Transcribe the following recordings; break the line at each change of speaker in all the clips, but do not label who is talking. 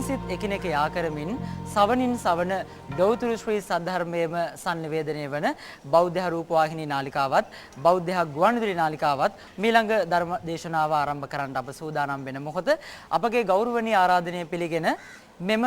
සිත් එකිනෙක යා කරමින් සවනින් සවන ගෞතම ශ්‍රී සද්ධර්මයේම sannivedanaya වන බෞද්ධ රූපවාහිනී නාලිකාවත් බෞද්ධ ගුවන්විදුලි නාලිකාවත් මීළඟ ධර්ම දේශනාව ආරම්භ කරන්න අප සූදානම් වෙන මොහොත අපගේ ගෞරවනීය ආරාධනය පිළිගෙන මෙම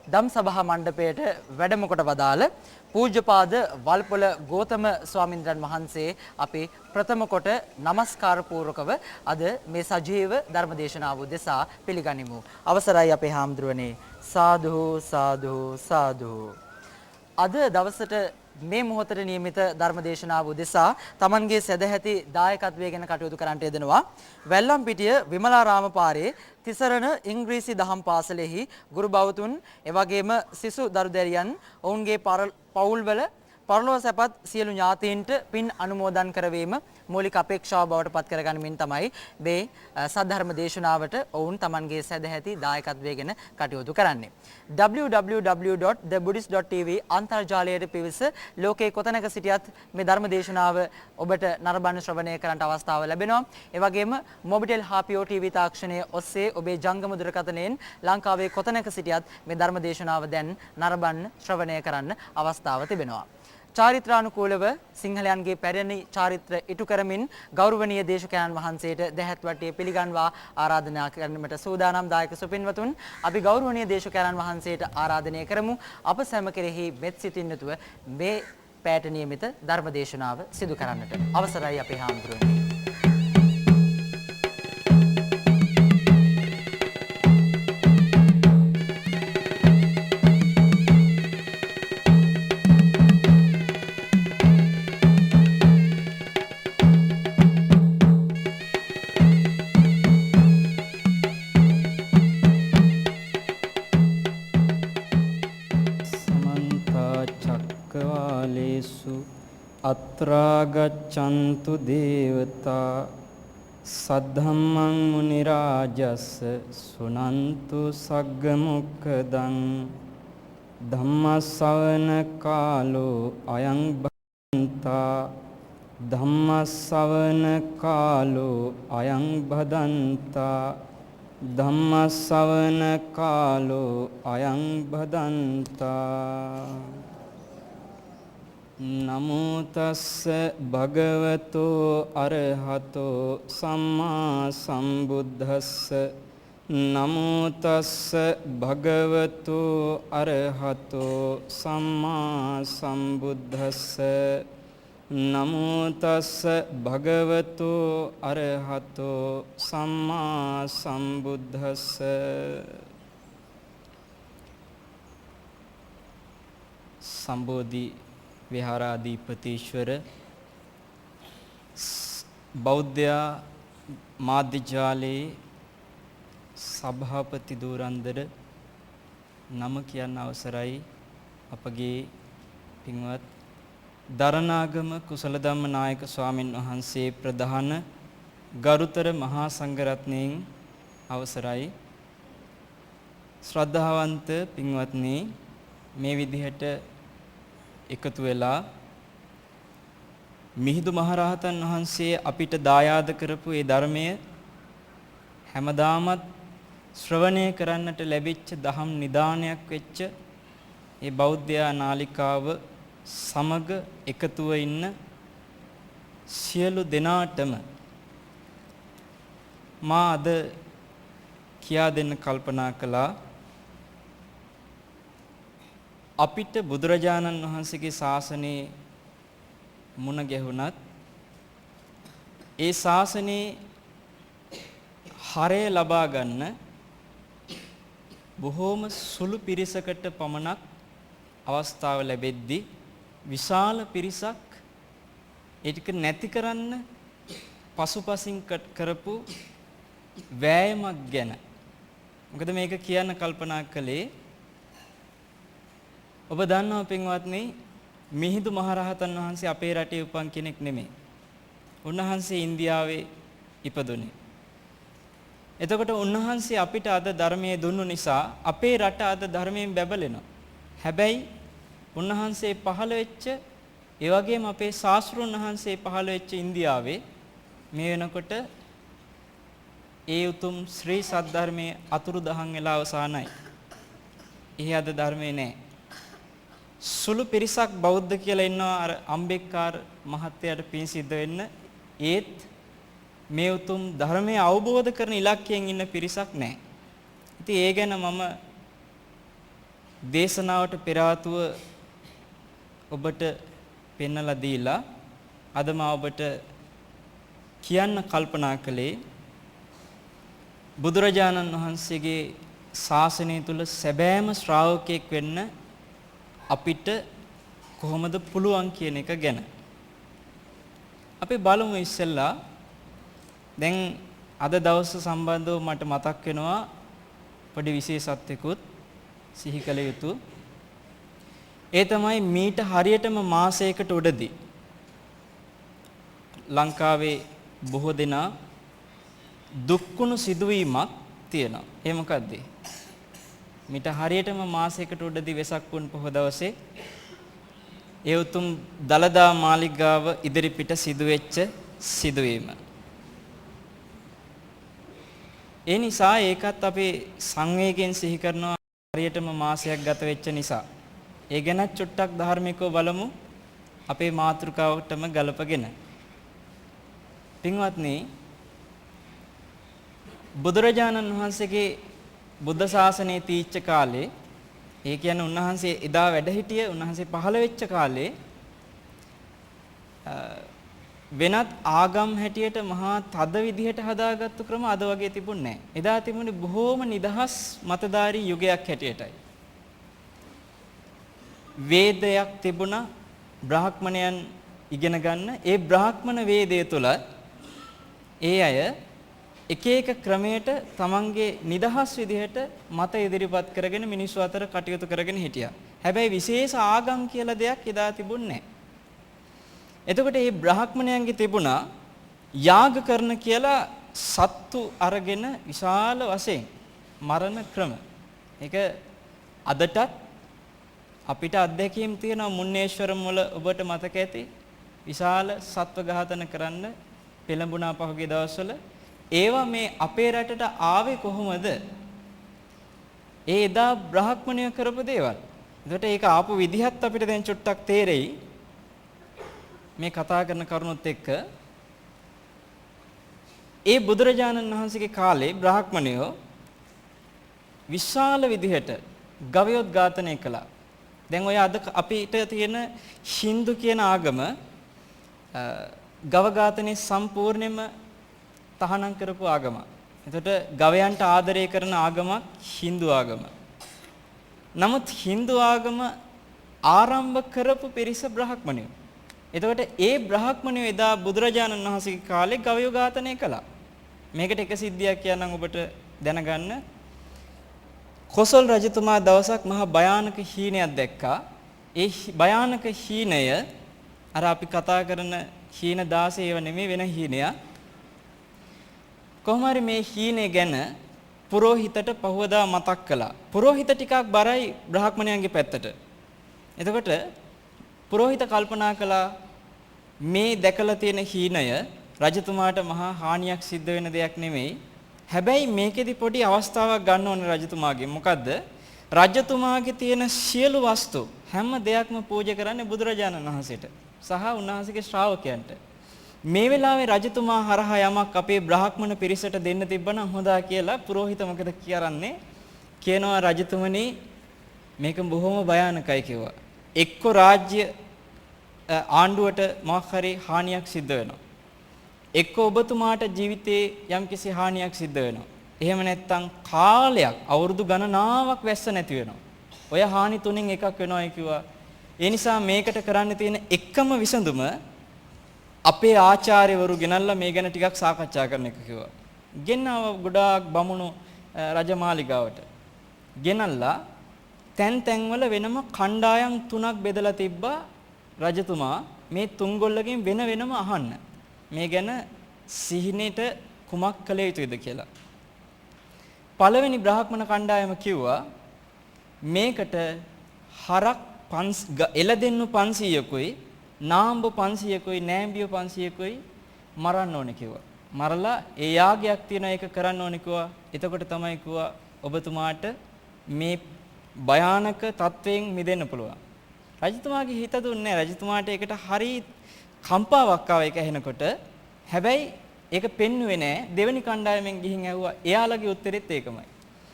දම් සභා මණ්ඩපයට වැඩම කොට වදාළ පූජ්‍යපාද වල්පොල ගෝතම ස්වාමින්ද්‍රයන් වහන්සේ අපි ප්‍රථම කොට নমස්කාර පූර්වකව අද මේ සජීව ධර්ම දේශනාව උදෙසා පිළිගනිමු. අවසරයි අපේ හාමුදුරනේ. සාදු සාදු සාදු. අද දවසට මේ මොහොතේ නියමිත ධර්ම දේශනාව උදෙසා Tamanගේ සදැහැති දායකත්වය ගැන කටයුතු කරන්නට යෙදෙනවා. වැල්ලම්පිටිය විමලාරාම පාරේ තිසරණ ඉංග්‍රීසි දහම් පාසලෙහි ගුරු බවතුන් එවැගේම සිසු දරුදැරියන් ඔවුන්ගේ පවුල්වල පරලොව සැපත් සියලු ඥාතීන්ට පින් අනුමෝදන් කරවීම මූලික අපේක්ෂාව බවට පත් කරගනිමින් තමයි මේ සද්ධර්ම දේශනාවට ඔවුන් Tamanගේ සදැහැති දායකත්වය ගැන කටයුතු කරන්නේ. www.thebuddhist.tv අන්තර්ජාලයට පිවිස ලෝකේ කොතැනක සිටියත් මේ ධර්ම දේශනාව ඔබට නරඹන ශ්‍රවණය කරන්නට අවස්ථාව ලැබෙනවා. ඒ වගේම මොබිටෙල් හාපියෝ ටීවී තාක්ෂණය ඔස්සේ ඔබේ ජංගම දුරකථනයෙන් ලංකාවේ කොතැනක සිටියත් මේ ධර්ම දේශනාව දැන් නරඹන්න ශ්‍රවණය කරන්න අවස්ථාව තිබෙනවා. චාරිත්‍රානුකූලව සිංහලයන්ගේ පැරණි චාරිත්‍ර ඉටු කරමින් ගෞරවනීය දේශකයන්න් වහන්සේට දැහැත් වටේ පිළිගන්වා ආරාධනා කරන්නට සූදානම් දායක සුපින්වතුන් අපි ගෞරවනීය දේශකයන්න් වහන්සේට ආරාධනය කරමු අප සැම කෙරෙහි මෙත් සිතින් යුතුව මේ පැයට නියමිත ධර්ම දේශනාව සිදු කරන්නට අවසරයි අපේ හාමුදුරුවනේ.
අත්‍රා ගච්ඡන්තු දේවතා සද්ධම්මං මුනි රාජස්ස සුනන්තු සග්ග මොක්ඛදං ධම්මස්සවන කාලෝ අයං භදන්තා ධම්මස්සවන කාලෝ අයං භදන්තා ධම්මස්සවන කාලෝ අයං භදන්තා. නමෝ තස්ස භගවතෝ අරහතෝ සම්මා සම්බුද්දස්ස නමෝ තස්ස භගවතෝ අරහතෝ සම්මා සම්බුද්දස්ස නමෝ තස්ස භගවතෝ අරහතෝ සම්මා සම්බුද්දස්ස. සම්බෝධි විහාරාධිපතීශ්වර බෞද්ධ මාධ්‍ය ජාලයේ සභාපති ධුරන්දර නම කියන්න අවසරයි අපගේ පින්වත් දරණාගම කුසල ධම්ම නායක ස්වාමින් වහන්සේ ප්‍රධාන ගරුතර මහා සංඝරත්නයන් අවසරයි. ශ්‍රද්ධාවන්ත පින්වත්නි, මේ විදිහට එකතු වෙලා මිහිඳු මහරහතන් වහන්සේ අපිට දායාද කරපු ඒ ධර්මය හැමදාමත් ශ්‍රවණය කරන්නට ලැබිච්ච දහම් නිදානයක් වෙච්ච ඒ බෞද්ධ නාලිකාව සමග එකතුව ඉන්න සියලු දෙනාටම මා අද කියා දෙන්න කල්පනා කළා. අපිට බුදුරජාණන් වහන්සේගේ ශාසනයේ මුණ ගැහුණත් ඒ ශාසනයේ හරය ලබා ගන්න බොහෝම සුළු පිරිසකට පමණක් අවස්ථාව ලැබෙද්දී විශාල පිරිසක් ඒක නැති කරන්න පසුපසින් කරපු වෑයමක් ගැන. මොකද මේක කියන්න කල්පනා කළේ, ඔබ දන්නවා පින්වත්නි, මිහිඳු මහරහතන් වහන්සේ අපේ රටේ උපන් කෙනෙක් නෙමෙයි. උන්වහන්සේ ඉන්දියාවේ ඉපදුනේ. එතකොට උන්වහන්සේ අපිට අද ධර්මයේ දුන්නු නිසා අපේ රට අද ධර්මයෙන් බැබලෙනවා. හැබැයි උන්වහන්සේ පහළ වෙච්ච, ඒ වගේම අපේ ශාස්ත්‍රඥ වහන්සේ පහළ වෙච්ච ඉන්දියාවේ මේ වෙනකොට ඒ උතුම් ශ්‍රී සද්ධර්මයේ අතුරුදහන් වෙලා අවසానයි. එහි අද ධර්මයේ නැහැ. සුළු පිරිසක් බෞද්ධ කියලා ඉන්නවා අර අම්බෙක්කාර මහත්තයාට පින් සිද්ධ වෙන්න. ඒත් මේ උතුම් ධර්මයේ අවබෝධ කරන ඉලක්කයෙන් ඉන්න පිරිසක් නැහැ. ඉතින් ඒ ගැන මම දේශනාවට පෙර ආතුව ඔබට පෙන්වලා දීලා අද මම ඔබට කියන්න කල්පනා කළේ බුදුරජාණන් වහන්සේගේ ශාසනය තුල සැබෑම ශ්‍රාවකයෙක් වෙන්න අපිට කොහොමද පුළුවන් කියන එක ගැන. අපි බලමු ඉස්සෙල්ලා. දැන් අද දවස සම්බන්ධව මට මතක් වෙනවා පොඩි විශේෂත්වයකුත් සිහි කළ යුතු. ඒ තමයි මීට හරියටම මාසයකට උඩදී ලංකාවේ බොහෝ දෙනා දුක්කුණු සිදුවීමක් තියෙනවා. ඒ මොකද්ද? මීට හරියටම මාසයකට උඩදී වෙසක් පුන් පොහොය දවසේ ඒ උතුම් දලදා මාලිගාව ඉදිරිපිට සිදුවෙච්ච සිදුවීම. ඒ නිසා ඒකත් අපි සංවේගයෙන් සිහි කරනවා හරියටම මාසයක් ගත වෙච්ච නිසා. ඒ ගැන චුට්ටක් ධාර්මිකව බලමු අපේ මාතෘකාවටම ගලපගෙන. පින්වත්නි, බුදුරජාණන් වහන්සේගේ බුද්ධ ශාසනයේ තීච්ච කාලේ, ඒ කියන්නේ උන්වහන්සේ එදා වැඩ හිටිය, උන්වහන්සේ පහළ වෙච්ච කාලේ වෙනත් ආගම් හැටියට මහා තද විදිහට හදාගත්තු ක්‍රම අද වගේ තිබුණේ නැහැ. එදා තිබුණේ බොහෝම නිදහස් මතධාරී යුගයක් හැටියටයි. වේදයක් තිබුණා බ්‍රාහ්මණයන් ඉගෙන ගන්න. ඒ බ්‍රාහ්මණ වේදය තුල ඒ අය එක එක ක්‍රමයට තමන්ගේ නිදහස් විදිහට මත ඉදිරිපත් කරගෙන මිනිස්සු අතර කටයුතු කරගෙන හිටියා. හැබැයි විශේෂ ආගම් කියලා දෙයක් එදා තිබුණේ නැහැ. එතකොට මේ බ්‍රාහ්මණයන්ගේ තිබුණා යාග කරන කියලා සත්තු අරගෙන විශාල වශයෙන් මරණ ක්‍රම. ඒක අදටත් අපිට අත්දැකීම් තියෙනවා. මුන්නේශ්වරම් වල ඔබට මතක ඇති විශාල සත්ව ඝාතන කරන්න පෙළඹුණා පහුගිය දවස්වල. ඒවා මේ අපේ රටට ආවේ කොහොමද? ඒ එදා බ්‍රාහ්මණය කරපු දේවල්. එතකොට ඒක ආපු විදිහත් අපිට දැන් චුට්ටක් තේරෙයි. මේ කතා කරන කරුණොත් එක්ක ඒ බුදුරජාණන් වහන්සේගේ කාලේ බ්‍රාහ්මණයෝ විශාල විදිහට ගවයොත් ඝාතනය කළා. දැන් ඔය අද අපිට තියෙන Hindu කියන ආගම ගව ඝාතනයේ සම්පූර්ණයෙන්ම තහනම් කරපු ආගම. එතකොට ගවයන්ට ආදරය කරන ආගමක් Hindu ආගම. නමුත් Hindu ආගම ආරම්භ කරපු පිරිස බ්‍රාහ්මණයෝ. එතකොට ඒ බ්‍රාහ්මණයෝ එදා බුදුරජාණන් වහන්සේගේ කාලේ ගවයෝ ඝාතනය කළා. මේකට එක සිද්ධියක් කියන්නම් ඔබට දැනගන්න. කොසල් රජතුමා දවසක් මහා භයානක හීනයක් දැක්කා. ඒ භයානක හීනය අර අපි කතා කරන හීන 16 ඒව නෙමෙයි වෙන හීනයක්. කොහොම හරි මේ හීනේ ගැන පුරෝහිතට පහවදා මතක් කළා. පුරෝහිත ටිකක් බරයි බ්‍රාහ්මණයන්ගේ පැත්තට. එතකොට පුරෝහිත කල්පනා කළා මේ දැකලා තියෙන හීනය රජතුමාට මහා හානියක් සිද්ධ වෙන දෙයක් නෙමෙයි. හැබැයි මේකෙදි පොඩි අවස්ථාවක් ගන්න ඕනේ රජතුමාගෙන්. මොකද්ද? රජතුමාගේ තියෙන සියලු වස්තු හැම දෙයක්ම පූජා කරන්නේ බුදුරජාණන් වහන්සේට සහ උන්වහන්සේගේ ශ්‍රාවකයන්ට. මේ වෙලාවේ රජතුමා හරහා යමක් අපේ බ්‍රාහ්මණ පිරිසට දෙන්න තිබ්බනම් හොඳා කියලා පුරෝහිත මොකද කියරන්නේ? කියනවා රජතුමනි මේක බොහොම භයානකයි කිව්වා. එක්ක රාජ්‍ය ආණ්ඩුවට මොකක් හරි හානියක් සිද්ධ වෙනවා. එක්ක ඔබතුමාට ජීවිතේ යම්කිසි හානියක් සිද්ධ වෙනවා. එහෙම නැත්නම් කාලයක් අවුරුදු ගණනාවක් වැස්ස නැති වෙනවා. ඔය හානි තුනෙන් එකක් වෙනවායි කිව්වා. ඒ නිසා මේකට කරන්න තියෙන එකම විසඳුම අපේ ආචාර්යවරු ගෙනල්ලා මේ ගැන ටිකක් සාකච්ඡා කරන එක කිව්වා. ගෙන්නව ගොඩාක් බමුණු රජමාලිගාවට. ගෙනල්ලා තැන් තැන්වල වෙනම කණ්ඩායම් තුනක් බෙදලා තිබ්බා රජතුමා මේ තුන්ගොල්ලගෙන් වෙන වෙනම අහන්න. මේ ගැන සිහිනෙට කුමක් කළ යුතුද කියලා. පළවෙනි බ්‍රාහ්මණ කණ්ඩායම කිව්වා මේකට හරක් එළදෙන්නු 500කුයි නාම්බු 500කුයි නෑම්බියෝ 500කුයි මරන්න ඕනේ කිව්වා. මරලා ඒ යාගයක් තියෙන එක කරන්න ඕනේ කිව්වා. එතකොට තමයි කිව්වා ඔබතුමාට මේ භයානක තත්වයෙන් මිදෙන්න පුළුවන්. රජතුමාගේ හිත දුන්නේ රජතුමාට ඒකට හරි කම්පාවක් ආව ඒක ඇහෙනකොට. හැබැයි ඒක පෙන්නුවේ නෑ. දෙවෙනි කණ්ඩායමෙන් ගිහින් ඇහුවා එයාලගේ උත්තරෙත් ඒකමයි.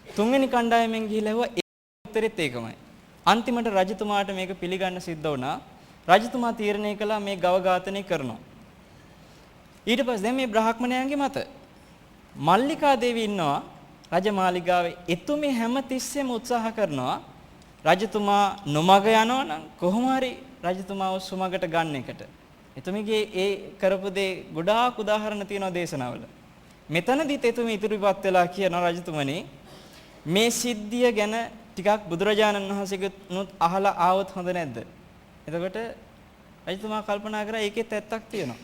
තුන්වෙනි කණ්ඩායමෙන් ගිහිල්ලා ඇහුවා ඒ උත්තරෙත් ඒකමයි. අන්තිමට රජතුමාට මේක පිළිගන්න සිද්ධ වුණා. රජතුමා තීරණය කළා මේ ගව ඝාතනය කරනවා. ඊට පස්සේ දැන් මේ බ්‍රාහ්මණයන්ගේ මත මල්ලිකා දේවිය ඉන්නවා රජමාලිගාවේ. එතුමිය හැම තිස්සෙම උත්සාහ කරනවා රජතුමා නොමග යනවා නම් කොහොම හරි රජතුමාව සුමගට ගන්න එකට. එතුමියගේ ඒ කරපු දේ ගොඩාක් උදාහරණ තියෙනවා දේශනාවල. මෙතනදිත් එතුමිය ඉදිරිපත් වෙලා කියනවා රජතුමනි මේ සිද්ධිය ගැන ටිකක් බුදුරජාණන් වහන්සේගෙනුත් අහලා ආවොත් හොඳ නැද්ද? එතකොට රජතුමා කල්පනා කරා ඒකෙත් ඇත්තක් තියෙනවා.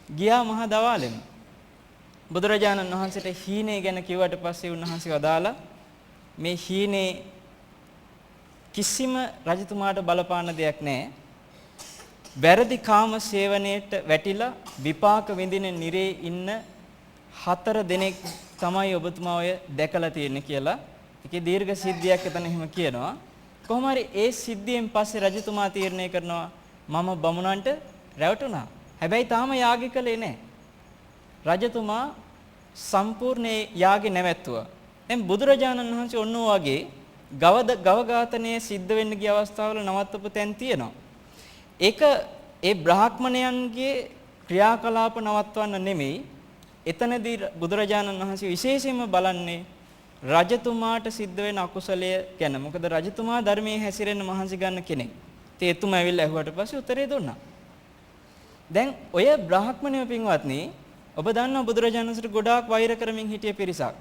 ගියා මහා දවාලෙම බුදුරජාණන් වහන්සේට හීනේ ගැන කිව්වට පස්සේ උන්වහන්සේ වදාලා මේ හීනේ කිසිම රජතුමාට බලපාන දෙයක් නැහැ. වැරදි කාම සේවනයේට වැටිලා විපාක විඳින නිරේ ඉන්න 4 දෙනෙක් තමයි ඔබතුමා ඔය දැකලා තියෙන්නේ කියලා. ඒකේ දීර්ඝ සිද්ධියක් එතන එහෙම කියනවා. කොහොම හරි ඒ සිද්ධියෙන් පස්සේ රජතුමා තීරණය කරනවා මම බමුණන්ට රැවටුණා. හැබැයි තාම යාගය කළේ නැහැ. රජතුමා සම්පූර්ණ යාගේ නැවැත්තුවා. දැන් බුදුරජාණන් වහන්සේ ඔන්න වගේ ගව ඝාතනයේ සිද්ධ වෙන්න ගිය අවස්ථාවල නවත්තපු තැන් තියෙනවා. ඒක ඒ බ්‍රාහ්මණයන්ගේ ක්‍රියාකලාප නවත්වන්න නෙමෙයි. එතනදී බුදුරජාණන් වහන්සේ විශේෂයෙන්ම බලන්නේ රජතුමාට සිද්ධ වෙන අකුසලය ගැන. මොකද රජතුමා ධර්මයේ හැසිරෙන්න මහන්සි ගන්න කෙනෙක්. ඉතින් එතුමා ඇවිල්ලා ඇහුවට පස්සේ උත්තරේ දුන්නා. දැන් ඔය බ්‍රාහ්මණය පින්වත්නි ඔබ දන්නවා බුදුරජාණන් වහන්සේට ගොඩාක් වෛර කරමින් හිටිය පිරිසක්.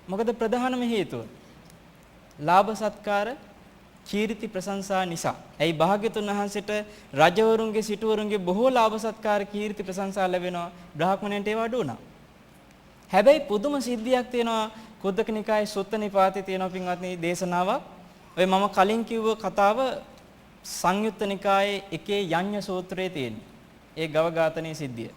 මොකද ප්‍රධානම හේතුව ලාභ සත්කාර කීර්ති ප්‍රශංසා නිසා. ඇයි භාග්‍යතුන් වහන්සේට රජවරුන්ගේ සිටුවරුන්ගේ බොහෝ ලාභ සත්කාර කීර්ති ප්‍රශංසා ලැබෙනවා. බ්‍රාහ්මණයන්ට ඒව අඩු වුණා. හැබැයි පුදුම සිද්ධියක් තියෙනවා කුද්දක නිකායේ සුත්ත නිපාතේ තියෙනවා පින්වත්නි දේශනාවක්. ඔය මම කලින් කිව්ව කතාව සංයුත්ත නිකායේ එකේ යඤ්ඤ සූත්‍රයේ තියෙන. ඒ ගව ඝාතනයේ සිද්ධිය.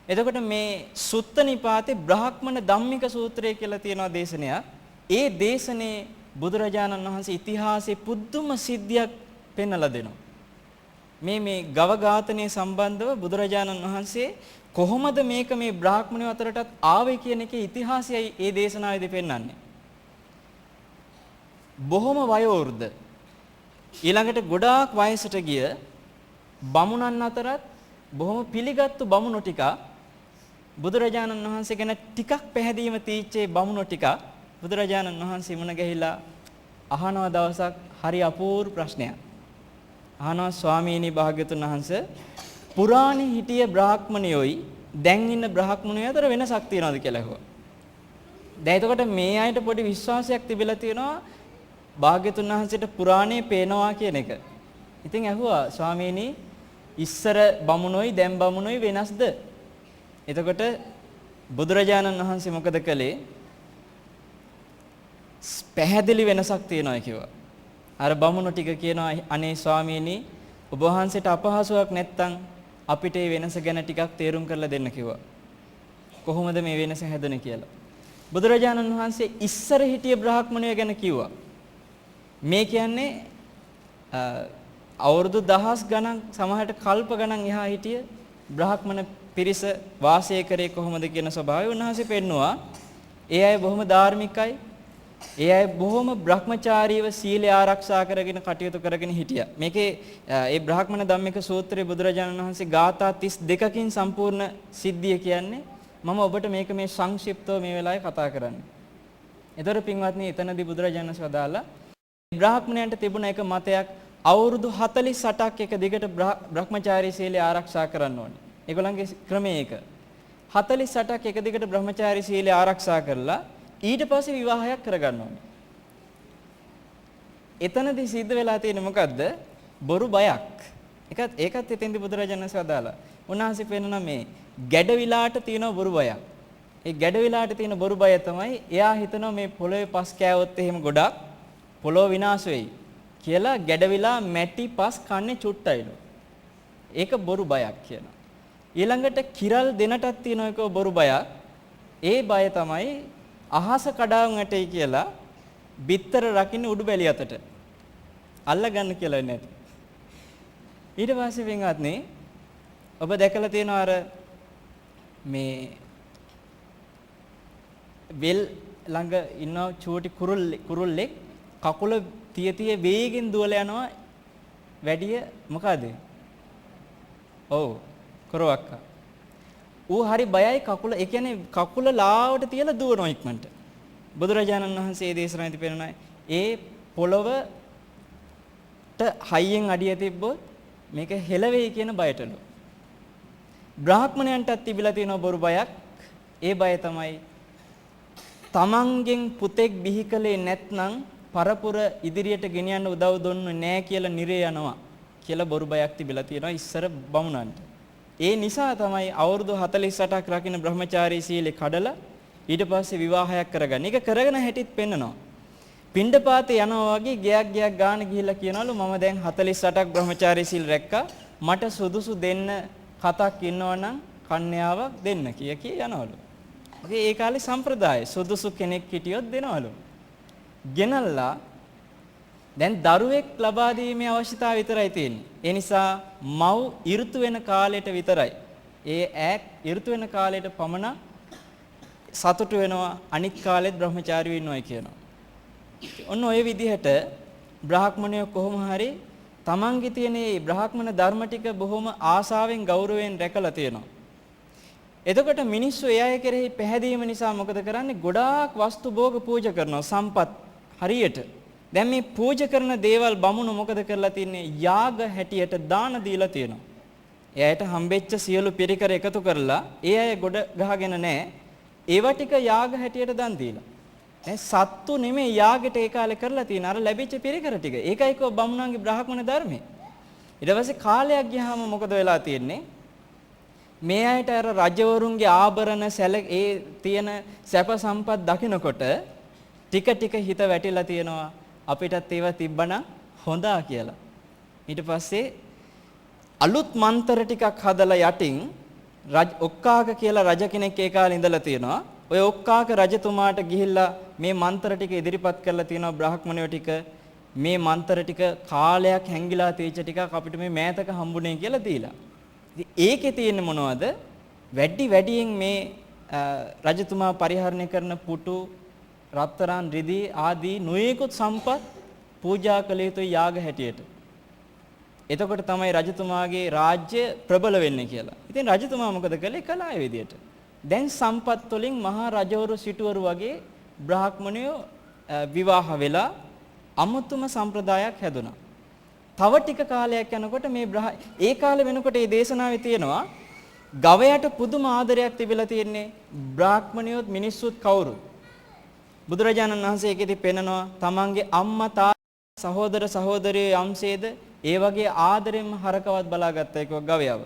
එතකොට මේ සුත්ත නිපාතේ බ්‍රාහ්මණ ධම්මික සූත්‍රය කියලා තියෙනවා දේශනයක්. ඒ දේශනේ බුදුරජාණන් වහන්සේ ඉතිහාසයේ පුදුම සිද්ධියක් පෙන්වලා දෙනවා. මේ ගව ඝාතනයේ සම්බන්ධව බුදුරජාණන් වහන්සේ කොහොමද මේක මේ බ්‍රාහ්මණය අතරටත් ආවේ කියන එකේ ඉතිහාසයයි ඒ දේශනාවේදී පෙන්වන්නේ. බොහොම වයෝවෘද්ධ ඊළඟට ගොඩාක් වයසට ගිය බමුණන් අතරත් බොහොම පිළිගත්තු බමුණු ටික බුදුරජාණන් වහන්සේ ගැන ටිකක් පැහැදීම තීච්චේ බමුණු ටික බුදුරජාණන් වහන්සේ මුණ ගැහිලා අහනවා දවසක් හරි අපූර්ව ප්‍රශ්නයක්. අහනවා ස්වාමීනි භාග්‍යතුන් වහන්සේ පුරාණේ හිටිය බ්‍රාහ්මණයෝයි දැන් ඉන්න බ්‍රාහ්මණයෝ අතර වෙනසක් තියනවද කියලා අහුවා. දැන් එතකොට මේ අයට පොඩි විශ්වාසයක් තිබිලා තියෙනවා භාග්‍යතුන් වහන්සේට පුරාණේ පේනවා කියන එක. ඉතින් අහුවා ස්වාමීනි ඉස්සර බමුණෝයි දැන් බමුණෝයි වෙනස්ද? එතකොට බුදුරජාණන් වහන්සේ මොකද කළේ? පැහැදිලි වෙනසක් තියෙනවා කිව්වා. අර බමුණු ටික කියනවා අනේ ස්වාමීනි ඔබ වහන්සේට අපහසුයක් නැත්තම් අපිට මේ වෙනස ගැන ටිකක් තේරුම් කරලා දෙන්න කිව්වා. කොහොමද මේ වෙනස හැදුනේ කියලා. බුදුරජාණන් වහන්සේ ඉස්සර හිටිය බ්‍රාහ්මණය ගැන කිව්වා. මේ කියන්නේ අවුරුදු දහස් ගණන් සමහරට කල්ප ගණන් එහා හිටිය බ්‍රාහ්මණ පිරිස වාසය කරේ කොහොමද කියන ස්වභාවය උන්වහන්සේ පෙන්නවා. ඒ අය බොහොම ධාර්මිකයි. ඒ අය බොහොම බ්‍රහ්මචාරීව සීලය ආරක්ෂා කරගෙන කටයුතු කරගෙන හිටියා. මේකේ ඒ බ්‍රාහ්මණ ධම්මික සූත්‍රයේ බුදුරජාණන් වහන්සේ ගාථා 32කින් සම්පූර්ණ සිද්ධිය කියන්නේ මම ඔබට මේක මේ සංක්ෂිප්තව මේ වෙලාවේ කතා කරන්නේ. ඒතර පින්වත්නි එතනදී බුදුරජාණන් වහන්සේ වදාලා බ්‍රාහ්මණයන්ට තිබුණ එක මතයක් අවුරුදු 48ක් එක දිගට බ්‍රහ්මචාරී සීලය ආරක්ෂා කරන්න ඕනේ. ඒගොල්ලන්ගේ ක්‍රමය ඒක. 48ක් එක දිගට බ්‍රහ්මචාරී සීලය ආරක්ෂා කරලා ඊට පස්සේ විවාහයක් කරගන්න ඕනේ. එතනදී සිද්ධ වෙලා තියෙන්නේ මොකද්ද? බොරු බයක්. ඒකත් එතෙන්දී බුදුරජාණන් වහන්සේ වදාලා. උන්වහන්සේ පෙන්වන මේ ගැඩවිලාට තියෙන බොරු බයක්. ඒ ගැඩවිලාට තියෙන බොරු බය තමයි එයා හිතනවා මේ පොළොවේ පස් කෑවොත් එහෙම ගොඩක් පොළොව විනාශ වෙයි කියලා ගැඩවිලා මැටි පස් කන්නේ චුට්ටයිලු. ඒක බොරු බයක් කියනවා. ඊළඟට කිරල් දෙනටත් තියෙන එක බොරු බයක්. ඒ බය තමයි අහස කඩාවුම් ඇටයි කියලා බිත්තර රකින්න උඩු බැලිය අතට. අල්ල ගන්න කියලා නැති. ඊට පස්සේ වෙනවත්නේ ඔබ දැකලා තියෙනවා අර මේ වෙල් ළඟ ඉන්න චූටි කුරුල්ලෙක් කකුල තිය වේගෙන් දුවලා යනවා වැඩිය මොකද? ඔව් කරවක්කා. ඌ හරි බයයි කකුල ඒ කියන්නේ කකුල ලාවට තියලා දුවනවා ඉක්මනට. බුදුරජාණන් වහන්සේ මේ දේශනාවේදී පෙන්නනවා ඒ පොළවට හයියෙන් අඩිය තිබ්බොත් මේක හෙලවෙයි කියන බයටලු. බ්‍රාහ්මණයන්ටත් තිබිලා තියෙන බොරු බයක්. ඒ බය තමයි තමන්ගෙන් පුතෙක් බිහි කලේ නැත්නම් පරපුර ඉදිරියට ගෙනියන්න උදව් දුන්නේ නැහැ කියලා නිරේ යනවා කියලා බොරු බයක් තිබිලා තියෙනවා ඉස්සර බමුණන්ට. ඒ නිසා තමයි අවුරුදු 48ක් රකින්න බ්‍රහ්මචාරී සීලේ කඩලා ඊට පස්සේ විවාහයක් කරගන්න. ඒක කරගෙන හැටිත් පෙන්නනවා. පිණ්ඩපාතේ යනවා වගේ ගයක් ගාන ගිහිල්ලා කියනවලු මම දැන් 48ක් බ්‍රහ්මචාරී සීල් රැක්කා. මට සුදුසු දෙන්න කතක් ඉන්නවනම් කන්‍යාවක් දෙන්න කිය යනවලු. ඒ කාලේ සම්ප්‍රදාය සුදුසු කෙනෙක් හිටියොත් දෙනවලු. ගෙනල්ලා දැන් දරුවෙක් ලබා දීමේ අවශ්‍යතාවය විතරයි තියෙන්නේ. ඒ නිසා මව් ඍතු වෙන කාලයට විතරයි. ඒ ඈ ඍතු වෙන කාලයට පමණ සතුටු වෙනවා අනිත් කාලෙත් බ්‍රහ්මචාරීව ඉන්නවයි කියනවා. ඔන්න ඔය විදිහට බ්‍රාහ්මණයෝ කොහොම හරි තමන්ගේ තියෙන මේ බ්‍රාහ්මණ ධර්ම ටික බොහොම ආසාවෙන් ගෞරවයෙන් රැකලා තියෙනවා. එතකොට මිනිස්සු ඒ අය කෙරෙහි පැහැදීම නිසා මොකද කරන්නේ? ගොඩාක් වස්තු භෝග පූජා කරනවා සම්පත් හරියට. දැන් මේ පූජා කරන දේවල් බමුණු මොකද කරලා තින්නේ? යාග හැටියට දාන දීලා තියෙනවා. එයාට හම්බෙච්ච සියලු පිරිකර එකතු කරලා ඒ අය ගොඩ ගහගෙන නැහැ. ඒවා ටික යාග හැටියට දන් දීලා. දැන් සත්තු නෙමෙයි යාගෙට ඒ කාලේ කරලා තියෙන අර ලැබිච්ච පිරිකර ටික. ඒකයි කෝ බමුණන්ගේ බ්‍රාහ්මණ ධර්මයේ. ඊට පස්සේ කාලයක් ගියාම මොකද වෙලා තියෙන්නේ? මේ අයට අර රජවරුන්ගේ ආභරණ ඒ තියෙන සැප සම්පත් දකිනකොට ටික ටික හිත වැටිලා තියෙනවා අපිටත් ඒවා තිබ්බනම් හොඳා කියලා. ඊට පස්සේ අලුත් මන්තර ටිකක් හදලා යටින් ඔක්කාක කියලා රජ කෙනෙක් ඒ කාලේ ඉඳලා තියෙනවා. ඔය ඔක්කාක රජතුමාට ගිහිල්ලා මේ මන්තර ටික ඉදිරිපත් කරලා තියෙනවා බ්‍රාහ්මණයෝ ටික මේ මන්තර ටික කාලයක් හැංගිලා තීච්ච ටිකක් අපිට මේ මෑතක හම්බුනේ කියලා දීලා. ඉතින් ඒකේ තියෙන මොනවද? වැඩියෙන් මේ රජතුමා පරිහරණය කරන පුටු රත්තරන් රිදී ආදී නොයෙකුත් සම්පත් පූජා කළ යුතු යාග හැටියට. එතකොට තමයි රජතුමාගේ රාජ්‍ය ප්‍රබල වෙන්නේ කියලා. ඉතින් රජතුමා මොකද කළේ? කලාය විදියට. දැන් සම්පත් වලින් මහා රජවරු සිටුවරු වගේ බ්‍රාහ්මණයෝ විවාහ වෙලා අමුතුම සම්ප්‍රදායක් හැදුනා. තව ටික කාලයක් යනකොට මේ ඒ කාලේ වෙනකොට මේ දේශනාවේ තියෙනවා ගවයට පුදුම ආදරයක් තිබිලා තියෙන්නේ බ්‍රාහ්මණයොත් මිනිස්සුත් කවුරුත්. බුදුරජාණන් වහන්සේ ඒකෙදි පෙන්නනවා තමන්ගේ අම්මා තාත්තා සහෝදර සහෝදරියෝ යම්සේද ඒ වගේ ආදරෙන්ම හරකවත් බලාගත්තා ඒක ගවයව.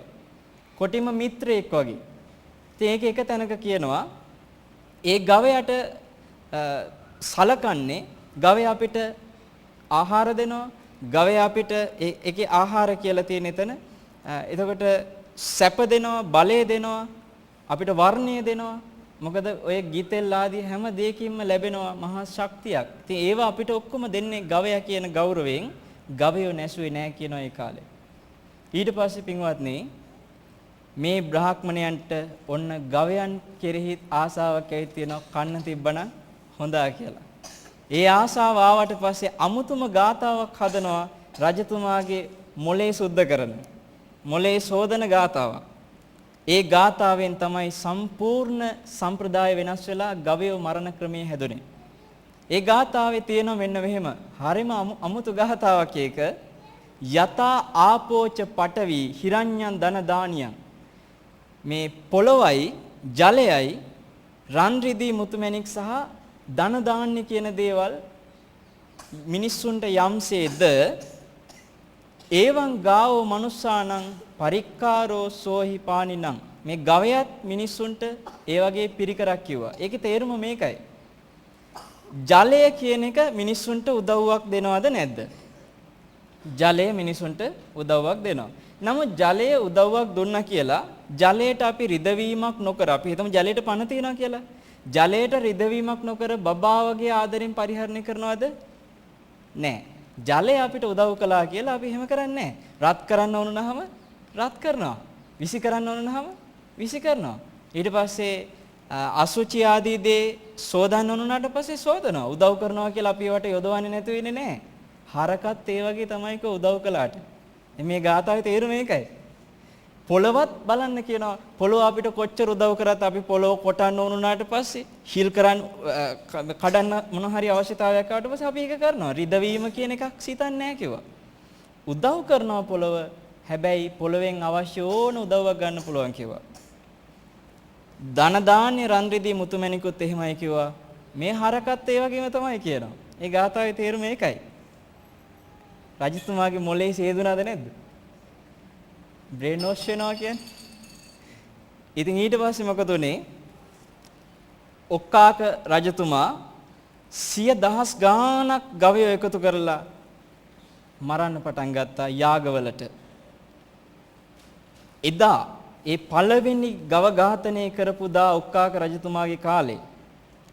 කොටිම මිත්‍රයෙක් වගේ. ඉතින් ඒක එක තැනක කියනවා ඒ ගවයට සලකන්නේ ගවය අපිට ආහාර දෙනවා. ගවය අපිට ඒකේ ආහාර කියලා තියෙන එතන. එතකොට සැප දෙනවා, බලය දෙනවා, අපිට වර්ණය දෙනවා. මොකද ඔය ගිතෙල් ආදී හැම දෙයකින්ම ලැබෙනවා මහා ශක්තියක්. ඉතින් ඒවා අපිට ඔක්කොම දෙන්නේ ගවයා කියන ගෞරවයෙන්. ගවයෝ නැසුවේ නැහැ කියනවා ඒ කාලේ. ඊට පස්සේ පින්වත්නි මේ බ්‍රාහ්මණයන්ට ඔන්න ගවයන් කෙරෙහි ආසාවක් ඇවිත් තියෙනවා කන්න තිබ්බනම් හොඳා කියලා. ඒ ආසාව ආවට පස්සේ අමුතුම ගාතාවක් හදනවා රජතුමාගේ මොලේ සුද්ධ කරන. මොලේ සෝදන ගාතාවක්. ඒ ගාතාවෙන් තමයි සම්පූර්ණ සම්ප්‍රදාය වෙනස් වෙලා ගවයෝ මරණ ක්‍රමයේ හැදුනේ. ඒ ගාතාවේ තියෙන මෙන්න මෙහෙම හරිම අමුතු ගාතාවක් ඒක යතා ආපෝච පඨවි හිරඤ්ඤං ධන දානියං මේ පොළොවයි ජලයයි රන් රිදී මුතුමැණික් සහ ධන දාන්නේ කියන දේවල් මිනිස්සුන්ට යම්සේද ඒවං ගාවෝ මනුස්සානං පරික්කාරෝ සෝහි පානිනං මේ ගවයත් මිනිස්සුන්ට ඒ වගේ පිරිකරක් කිව්වා. ඒකේ තේරුම මේකයි. ජලය කියන එක මිනිස්සුන්ට උදව්වක් දෙනවද නැද්ද? ජලය මිනිස්සුන්ට උදව්වක් දෙනවා. නමුත් ජලය උදව්වක් දුන්නා කියලා ජලයට අපි රිදවීමක් නොකර අපි හිතමු ජලයට පණ තියනවා කියලා. ජලයට රිදවීමක් නොකර බබාවගේ ආදරෙන් පරිහරණය කරනවද? නැහැ. ජලය අපිට උදව් කළා කියලා අපි එහෙම කරන්නේ නැහැ. රත් කරන්න ඕන නහම රත් කරනවා. විසි කරන්න ඕන නහම විසි කරනවා. ඊට පස්සේ අසුචි ආදී දේ සෝදන්න ඕන උනාට පස්සේ සෝදනවා. උදව් කරනවා කියලා අපි ඒවට යොදවන්නේ නැතු වෙන්නේ නැහැ. හරකත් ඒ වගේ තමයි උදව් කළාට. මේ ගාථාවේ තේරුම මේකයි. පොළවත් බලන්න කියනවා. පොළොව අපිට කොච්චර උදව් කරත් අපි පොළොව කොටන්න ඕන උනාට පස්සේ හිල් කරන්න කඩන්න මොන හරි අවශ්‍යතාවයක් ආවට පස්සේ අපි ඒක කරනවා. රිදවීම කියන එකක් සිතන්නේ නැහැ කිව්වා. උදව් කරනවා පොළොව. හැබැයි පොළොවෙන් අවශ්‍ය ඕන උදව්වක් ගන්න පුළුවන් කිව්වා. ධන දාන්‍ය රන් රිදී මුතුමැණිකුත් එහෙමයි කිව්වා. මේ හරකත් ඒ වගේම තමයි කියනවා. ඒ ගාථාවේ තේරුම ඒකයි. රජතුමාගේ මොලේ සේදුනාද නැද්ද? බ්‍රේන් වොෂ් වෙනවා කියන්නේ. ඉතින් ඊට පස්සේ මොකද උනේ? ඔක්කාක රජතුමා 100,000 ගාණක් ගවයෝ එකතු කරලා මරන්න පටන් ගත්තා යාගවලට. එදා ඒ පළවෙනි ගව ඝාතනය කරපු දා ඔක්කාක රජතුමාගේ කාලේ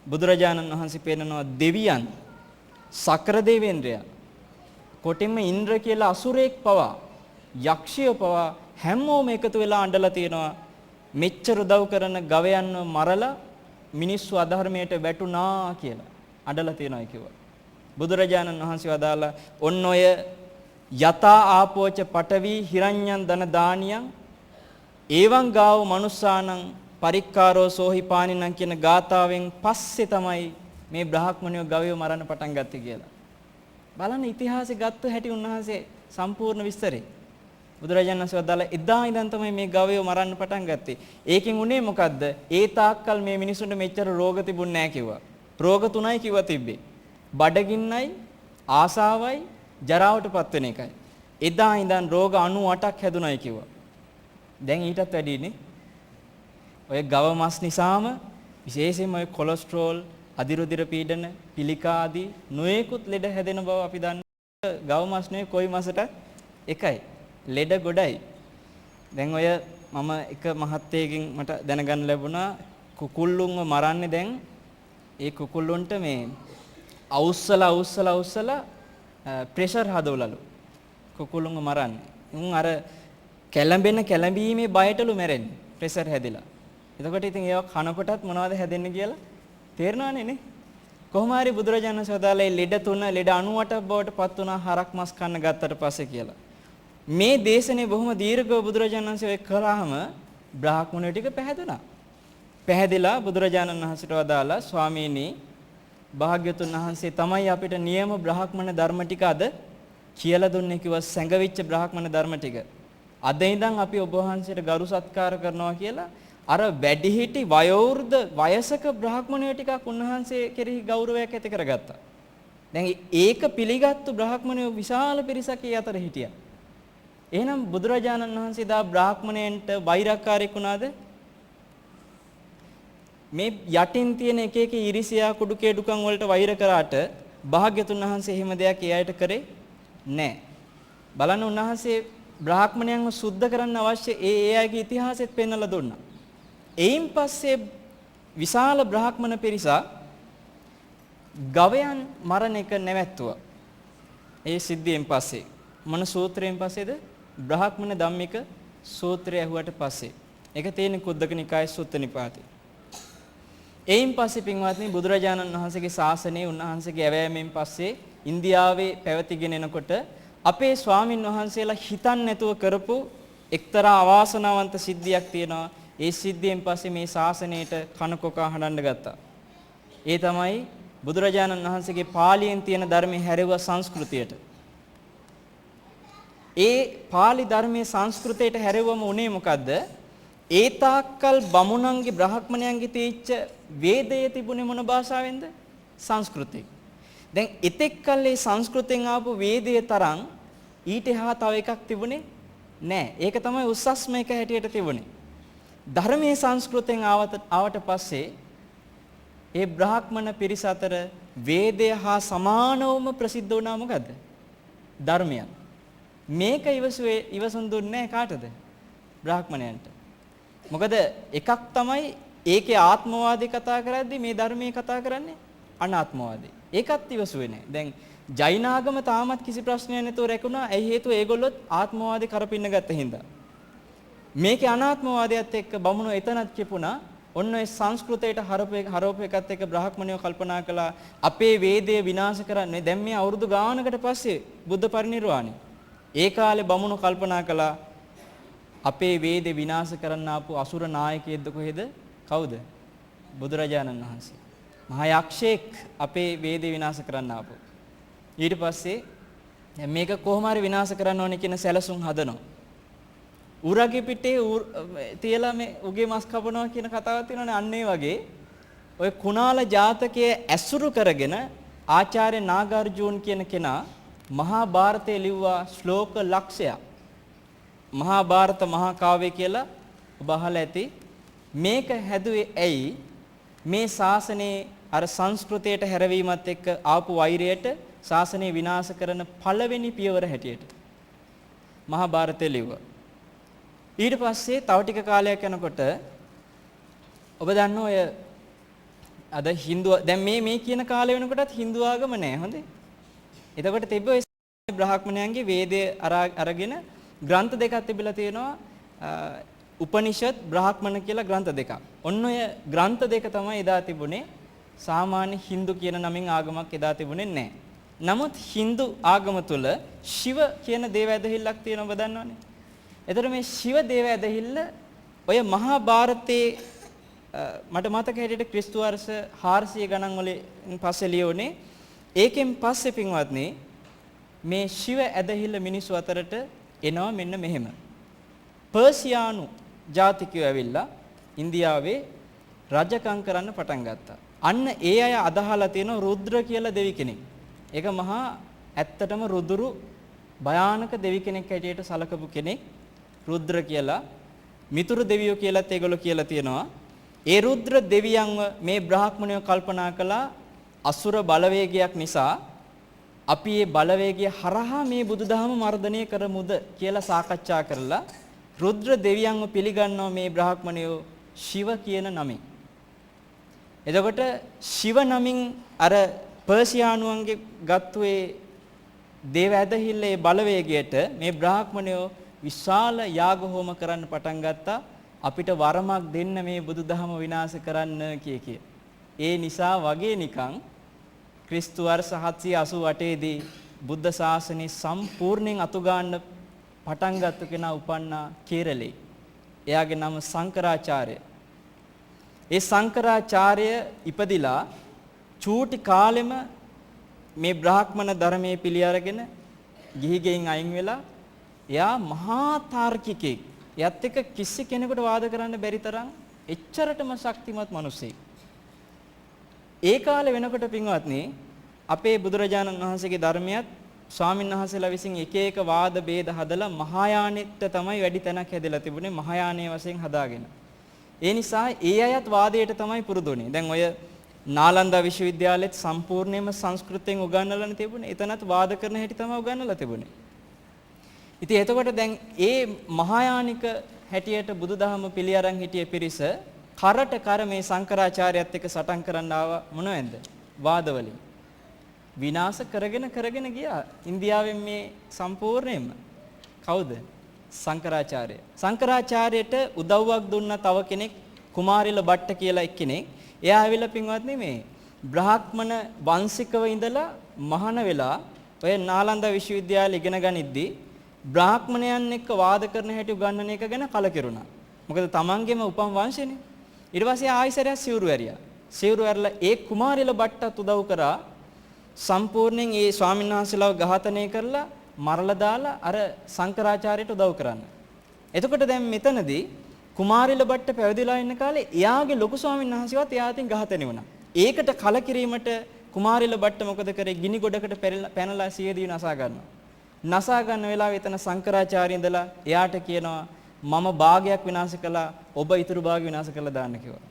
බුදුරජාණන් වහන්සේ පෙන්නනවා දෙවියන් සක්‍ර දෙවේන්ද්‍රයා කොටින්ම ඉන්ද්‍ර කියලා අසුරෙක් පවා යක්ෂයෝ පවා හැමෝම එකතු වෙලා අඬලා තියෙනවා මෙච්චර උදව් කරන ගවයන්ව මරලා මිනිස්සු අධර්මයට වැටුණා කියලා අඬලා තියෙනවා කිව්වා. බුදුරජාණන් වහන්සේ වදාලා ඔන්න ඔය යතා ආපෝච පඨවි හිරඤ්ඤං ධන දානියං එවං ගාව මනුස්සානං පරික්කාරෝ සෝහි පානිනං කියන ගාථාවෙන් පස්සේ තමයි මේ බ්‍රාහ්මණයෝ ගවයෝ මරන්න පටන් ගත්තේ කියලා. බලන්න ඉතිහාසෙ ගත්ත හැටි උන්වහන්සේ සම්පූර්ණ විස්තරේ. බුදුරජාණන් වහන්සේ වදාලා එදා ඉඳන් තමයි මේ ගවයෝ මරන්න පටන් ගත්තේ. ඒකෙන් උනේ මොකද්ද? ඒ තාක්කල් මේ මිනිසුන්ට මෙච්චර රෝග තිබුණ නැහැ කිව්වා. රෝග තුනයි කිව්වා තිබ්බේ. බඩගින්නයි, ආසාවයි, ජරාවටපත් වෙන එකයි. එදා ඉඳන් රෝග 98ක් හැදුණයි කිව්වා. දැන් ඊටත් වැඩිනේ. ඔය ගව මස් නිසාම විශේෂයෙන්ම ඔය කොලෙස්ටරෝල්, අධිරුධිර පීඩන, පිළිකා ආදී නොයෙකුත් ලෙඩ හැදෙන බව අපි දන්නවා. ගව මස් නෙවෙයි කොයි මසට එකයි. ලෙඩ ගොඩයි. දැන් ඔය මම එක මහත්තයෙක්ගෙන් මට දැනගන්න ලැබුණා කුකුල්ලුන්ව මරන්නේ දැන් ඒ කුකුල්ලුන්ට මේ අවුස්සලා ප්‍රෙෂර් හදවලලු කුකුල්ලුන්ව මරන්නේ. උන් අර කැළඹීමේ බයටලු මැරෙන්නේ ප්‍රෙෂර් හැදිලා. එතකොට ඉතින් ඒවා කනකොටත් මොනවද හැදෙන්නේ කියලා තේරෙනවනේ නේ. කොහොම හරි බුදුරජාණන් වහන්සේ වදාළේ ලෙඩ 98ක් බවට පත් වුණා හරක් මස් කන්න ගත්තට පස්සේ කියලා. මේ දේශනේ බොහොම දීර්ඝව බුදුරජාණන් වහන්සේ ඔය කරාම බ්‍රාහ්මණයෝ ටික පැහැදුනා. පැහැදිලා බුදුරජාණන් වහන්සේට වදාලා ස්වාමීනි භාග්‍යතුන් වහන්සේ තමයි අපිට නියම බ්‍රාහ්මණ ධර්ම ටික අද කියලා දුන්නේ කිව්වා සැඟවිච්ච බ්‍රාහ්මණ ධර්ම ටික. අද ඉඳන් අපි ඔබ වහන්සේට ගරු සත්කාර කරනවා කියලා අර වැඩිහිටි වයෝවෘද්ධ වයසක බ්‍රාහ්මණයෝ ටිකක් උන්වහන්සේ කෙරෙහි ගෞරවයක් ඇති කරගත්තා. දැන් ඒක පිළිගත්තු බ්‍රාහ්මණයෝ විශාල පිරිසක් ඒ අතර හිටියා. එහෙනම් බුදුරජාණන් වහන්සේ දා බ්‍රාහ්මණයන්ට වෛරක්කාරයෙක් වුණාද? මේ යටින් තියෙන එක එක ඉරිසියා කුඩු කේඩුකම් වලට වෛර කරාට භාග්‍යතුන් වහන්සේ එහෙම දෙයක් ඒ අයට කරේ නැහැ. බලන්න උන්වහන්සේ බ්‍රාහ්මණයන්ව සුද්ධ කරන්න අවශ්‍ය ඒ අයගේ ඉතිහාසෙත් පෙන්වලා දුන්නා. එයින් පස්සේ විශාල බ්‍රාහ්මණ පිරිස ගවයන් මරණ එක නැවැත්තුවා. ඒ සිද්ධියෙන් පස්සේ මොන සූත්‍රයෙන් පස්සේද? බ්‍රාහ්මණ ධම්මික සූත්‍රය ඇහුවට පස්සේ. ඒක තියෙන කුද්දක නිකායේ සුත්ත නිපාතේ. එයින් පස්සේ පින්වත්නි බුදුරජාණන් වහන්සේගේ ශාසනයේ උන්වහන්සේගේ ඇවෑමෙන් පස්සේ ඉන්දියාවේ පැවතිගෙන එනකොට අපේ ස්වාමින් වහන්සේලා හිතන්නේ නැතුව කරපු එක්තරා අවාසනාවන්ත සිද්ධියක් තියෙනවා. ඒ සිද්ධියෙන් පස්සේ මේ ශාසනයට කනකොකා හඬන්න ගත්තා. ඒ තමයි බුදුරජාණන් වහන්සේගේ පාලියෙන් තියෙන ධර්මයේ හැරෙවුව සංස්කෘතියට. ඒ පාලි ධර්මයේ සංස්කෘතයට හැරෙවම උනේ මොකද්ද? ඒ තාක්කල් බමුණන්ගේ බ්‍රාහ්මණයන්ගේ තීච්ච වේදයේ තිබුණේ මොන භාෂාවෙන්ද? සංස්කෘතයෙන්. දැන් එතෙක් කල් මේ සංස්කෘතෙන් ආපු වේදයේ තරම් ඊට එහා තව එකක් තිබුණේ නැහැ. ඒක තමයි උස්සස්ම එක හැටියට තිබුණේ. ධර්මයේ සංස්කෘතෙන් ආවට පස්සේ ඒ බ්‍රාහ්මණ පිරිස අතර වේදය හා සමානවම ප්‍රසිද්ධ වුණා මොකද්ද? ධර්මය. මේක ඉවසුන් දුන්නේ කාටද? බ්‍රාහ්මණයන්ට. මොකද එකක් තමයි ඒකේ ආත්මවාදී කතා කරද්දී මේ ධර්මයේ කතා කරන්නේ අනාත්මවාදී. ඒකත් ඉවසුවේ නැහැ. දැන් ජෛනාගම තාමත් කිසි ප්‍රශ්නයක් නැතුව රැකුණා. ඇයි හේතුව? ඒගොල්ලොත් ආත්මවාදී කරපින්න ගත්ත හින්දා. මේකේ අනාත්මවාදයත් එක්ක බමුණෝ එතනත් කියපුණා. ඔන්න ඒ සංස්කෘතයට හරවපු එකත් එක්ක බ්‍රාහ්මණයෝ කල්පනා කළා අපේ වේදය විනාශ කරන්නේ. දැන් මේ අවුරුදු ගානකට පස්සේ බුද්ධ පරිනිර්වාණය. ඒ කාලේ බමුණෝ කල්පනා කළා අපේ වේද විනාශ කරන්න ආපු අසුර නායකයෙක්ද කොහෙද? කවුද? බුදුරජාණන් වහන්සේ. මහා යක්ෂයෙක් අපේ වේද විනාශ කරන්න ආපු. ඊට පස්සේ දැන් මේක කොහොම හරි විනාශ කරන්න ඕනේ කියන සැලසුම් හදනවා. උරගේ පිටේ තියලා මේ උගේ මස් කපනවා කියන කතාවක් තියෙනවානේ. අන්න ඒ වගේ ඔය කුණාල ජාතකයේ ඇසුරු කරගෙන ආචාර්ය නාගාර්ජුන කියන කෙනා මහා භාරතයේ ලිව්වා ශ්ලෝක ලක්ෂයක්. මහා භාරත මහා කාව්‍ය කියලා ඔබ අහලා ඇති. මේක හැදුවේ ඇයි? මේ ශාසනයේ අර සංස්කෘතයට හැරවීමත් එක්ක ආපු වෛරයට ශාසනය විනාශ කරන පළවෙනි පියවර හැටියට මහා භාරතය ලිව්වා. ඊට පස්සේ තව ටික කාලයක් යනකොට ඔබ දන්න ඔය අද Hindu දැන් මේ කියන කාලේ වෙනකොටත් Hindu ආගම නැහැ. හොඳේ. එතකොට තිබ්බ ඔය බ්‍රාහ්මණයන්ගේ වේදය අරගෙන ග්‍රන්ථ දෙකක් තිබිලා තියෙනවා. උපනිෂද් බ්‍රාහ්මණ කියලා ග්‍රන්ථ දෙකක්. ඔන්න ඔය ග්‍රන්ථ දෙක තමයි එදා තිබුණේ. සාමාන්‍ය Hindu කියන නමින් ආගමක් එදා තිබුණේ නැහැ. නමුත් Hindu ආගම තුල ශිව කියන දේව ඇදහිල්ලක් තියෙනවා ඔබ දන්නවනේ. එතකොට මේ ශිව දේව ඇදහිල්ල ඔය මහා භාරතයේ මට මතක හැටියට ක්‍රිස්තු වර්ෂ 400 ගණන් වලින් පස්සේ ලියුනේ. ඒකෙන් පස්සේ පින්වත්නි මේ ශිව ඇදහිල්ල මිනිස්සු අතරට එනවා මෙන්න මෙහෙම. පර්සියානු ජාතිකයෝ ඇවිල්ලා ඉන්දියාවේ රජකම් කරන්න පටන් ගත්තා. අන්න ඒ අය අදහලා තියෙන රුද්‍ර කියලා දෙවි කෙනෙක්. ඒක මහා ඇත්තටම රුදුරු භයානක දෙවි කෙනෙක් හැටියට සලකපු කෙනෙක් රුද්‍ර කියලා. මිතුරු දෙවියෝ කියලාත් ඒගොල්ලෝ කියලා තියෙනවා. ඒ රුද්‍ර දෙවියන්ව මේ බ්‍රාහ්මණයෝ කල්පනා කළා අසුර බලවේගයක් නිසා අපි මේ බලවේගය හරහා මේ බුදුදහම මර්ධනය කරමුද කියලා සාකච්ඡා කරලා රුද්‍ර දෙවියන්ව පිළිගන්නවා මේ බ්‍රාහ්මණයෝ ශිව කියන නමින්. එතකොට ශිව නමින් අර පර්සියානුවන්ගේ ගත්තු ඒ දේව ඇදහිල්ලේ බලවේගයට මේ බ්‍රාහ්මණයෝ විශාල යාග හෝම කරන්න පටන් ගත්තා. අපිට වරමක් දෙන්න මේ බුදුදහම විනාශ කරන්න කිය. ඒ නිසා වගේ නිකන් ක්‍රිස්තු වර්ෂ 788 දී බුද්ධ ශාසනය සම්පූර්ණයෙන් අතුගාන්න පටන් ගත්ත කෙනා උපන්නා කේරළේ. එයාගේ නම සංකරාචාර්ය. ඒ සංකරාචාර්ය ඉපදිලා චූටි කාලෙම මේ බ්‍රාහ්මණ ධර්මයේ පිළි අරගෙන ගිහි ගෙයින් අයින් වෙලා එයා මහා තාර්කිකෙක්. එයත් එක්ක කිසි කෙනෙකුට වාද කරන්න බැරි තරම් එච්චරටම ශක්තිමත් මිනිසෙක්. ඒ කාලේ වෙනකොට පින්වත්නි අපේ බුදුරජාණන් වහන්සේගේ ධර්මයත් ස්වාමීන් වහන්සේලා විසින් එක එක වාද ભેද හදලා මහායානෙට තමයි වැඩි තැනක් හැදලා තිබුණේ මහායානයේ වශයෙන් හදාගෙන. ඒ නිසා ඒ අයත් වාදයට තමයි පුරුදුනේ. දැන් ඔය නාලන්දා විශ්වවිද්‍යාලෙත් සම්පූර්ණයෙන්ම සංස්කෘතයෙන් උගන්වලා තිබුණේ. එතනත් වාද කරන හැටි තමයි උගන්වලා තිබුණේ. ඉතින් එතකොට දැන් ඒ මහායානික හැටියට බුදුදහම පිළි අරන් හිටිය පිරිස කරට කර මේ සංකරාචාර්යයත් එක්ක සටන් කරන්න ආව මොනවෙන්ද? වාදවලින්. විනාශ කරගෙන ගියා. ඉන්දියාවෙන් මේ සම්පූර්ණයෙන්ම කවුද? සංකරාචාර්ය. සංකරාචාර්යයට උදව්වක් දුන්න තව කෙනෙක් කුමාරිල භට්ට කියලා එක්කෙනෙක්. එයා ඇවිල්ලා පින්වත්නි මේ බ්‍රාහ්මණ වංශිකව ඉඳලා මහාන වෙලා ඔය නාලන්දා විශ්වවිද්‍යාලේ ඉගෙන ගනිද්දී බ්‍රාහ්මණයන් එක්ක වාද කරන හැටි උගන්වන එක ගැන කලකිරුණා. මොකද තමන්ගේම උපම් වංශනේ. ඊට පස්සේ ආයිසරයක් සිවුරු ඇරියා. සිවුරු ඇරලා ඒ කුමාරිල භට්ටත් උදව් කරා සම්පූර්ණයෙන් ඒ ස්වාමීන් වහන්සේලාව ඝාතනය කරලා මරලා දාලා අර සංකරාචාර්යට උදව් කරන්න. එතකොට දැන් මෙතනදී කුමාරිල භට්ට පැවිදිලා ඉන්න කාලේ එයාගේ ලොකු ස්වාමීන් වහන්සේවත් එයා අතින් ඝාතනය වුණා. ඒකට කලකිරීමට කුමාරිල භට්ට මොකද කරේ? ගිනි ගොඩකට පැනලා සියදිවි නසා ගන්නවා. නසා ගන්න වෙලාවෙ එතන සංකරාචාර්ය ඉඳලා එයාට කියනවා මම භාගයක් විනාශ කළා ඔබ ඊතුරු භාගය විනාශ කළා දාන්න කිව්වා.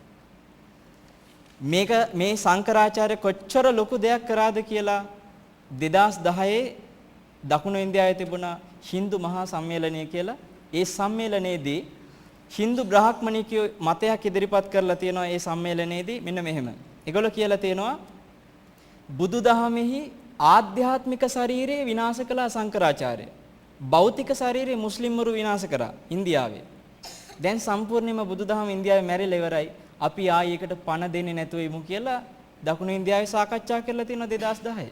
මේක මේ සංකරාචාර්ය කොච්චර ලොකු දෙයක් කරාද කියලා 2010 දකුණු ඉන්දියාවේ තිබුණා හින්දු මහා සම්මේලනය කියලා. ඒ සම්මේලනයේදී Hindu බ්‍රාහ්මණිකයෝ මතයක් ඉදිරිපත් කරලා තියෙනවා මේ සම්මේලනයේදී මෙන්න මෙහෙම. ඒගොල්ලෝ කියලා තියෙනවා බුදුදහමෙහි ආධ්‍යාත්මික ශරීරය විනාශ කළ සංකරාචාර්ය. භෞතික ශරීරය මුස්ලිම්වරු විනාශ කරා ඉන්දියාවේ. දැන් සම්පූර්ණයෙන්ම බුදුදහම ඉන්දියාවේ මැරිලා ඉවරයි. අපි ආයෙකට පණ දෙන්නේ නැතුව ඉමු කියලා දකුණු ඉන්දියාවේ සාකච්ඡා කරලා තියෙනවා 2010.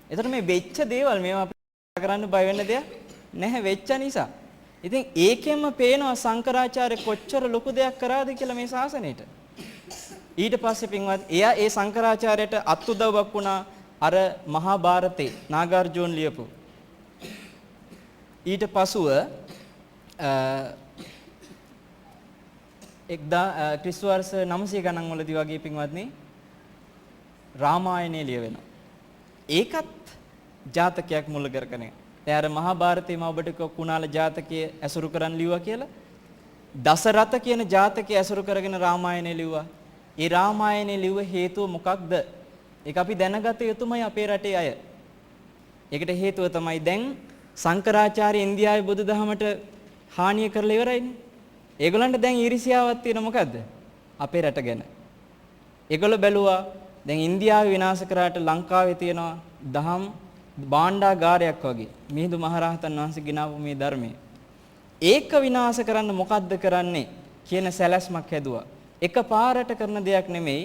එතකොට මේ වෙච්ච දේවල් මේවා අපි කරන්න බය වෙන්න දෙයක් නැහැ වෙච්ච නිසා. ඉතින් ඒකෙන්ම පේනවා සංකරාචාර්ය කොච්චර ලොකු දෙයක් කරාද කියලා මේ ශාසනයට. ඊට පස්සේ පින්වත් එයා ඒ සංකරාචාර්යට අත්උදව්වක් වුණා අර මහා භාරතේ නාගාර්ජුන ලියපු. ඊට පසුව ක්‍රිස්තු වර්ෂ 900 ගණන් වලදී වගේ පින්වත්නි රාමායනය ලියවෙනවා. ඒකත් ජාතකයක් මුල් කරගෙන. දැන් අර මහා භාරතයේම ඔබට කුණාල ජාතකයේ ඇසුරු කරන් ලිව්වා කියලා. දසරත කියන ජාතකයේ ඇසුරු කරගෙන රාමායනය ලිව්වා. ඒ රාමායනය ලිව්ව හේතුව මොකක්ද? ඒක අපි දැනගත යුතුමයි අපේ රටේ අය. ඒකට හේතුව තමයි දැන් සංකරාචාර්ය ඉන්දියාවේ බුදුදහමට හානිය කරලා ඉවරයිනේ. ඒගොල්ලන්ට දැන් ඊර්ෂ්‍යාවක් තියෙන මොකද්ද? අපේ රට ගැන. ඒගොල්ලෝ බැලුවා දැන් ඉන්දියාව විනාශ කරාට ලංකාවේ තියෙනවා දහම් භාණ්ඩාගාරයක් වගේ මිහිඳු මහරහතන් වහන්සේ ගෙනාවු මේ ධර්මය. ඒක විනාශ කරන්න මොකද්ද කරන්නේ කියන සැලැස්මක් හැදුවා. එකපාරට කරන දෙයක් නෙමෙයි.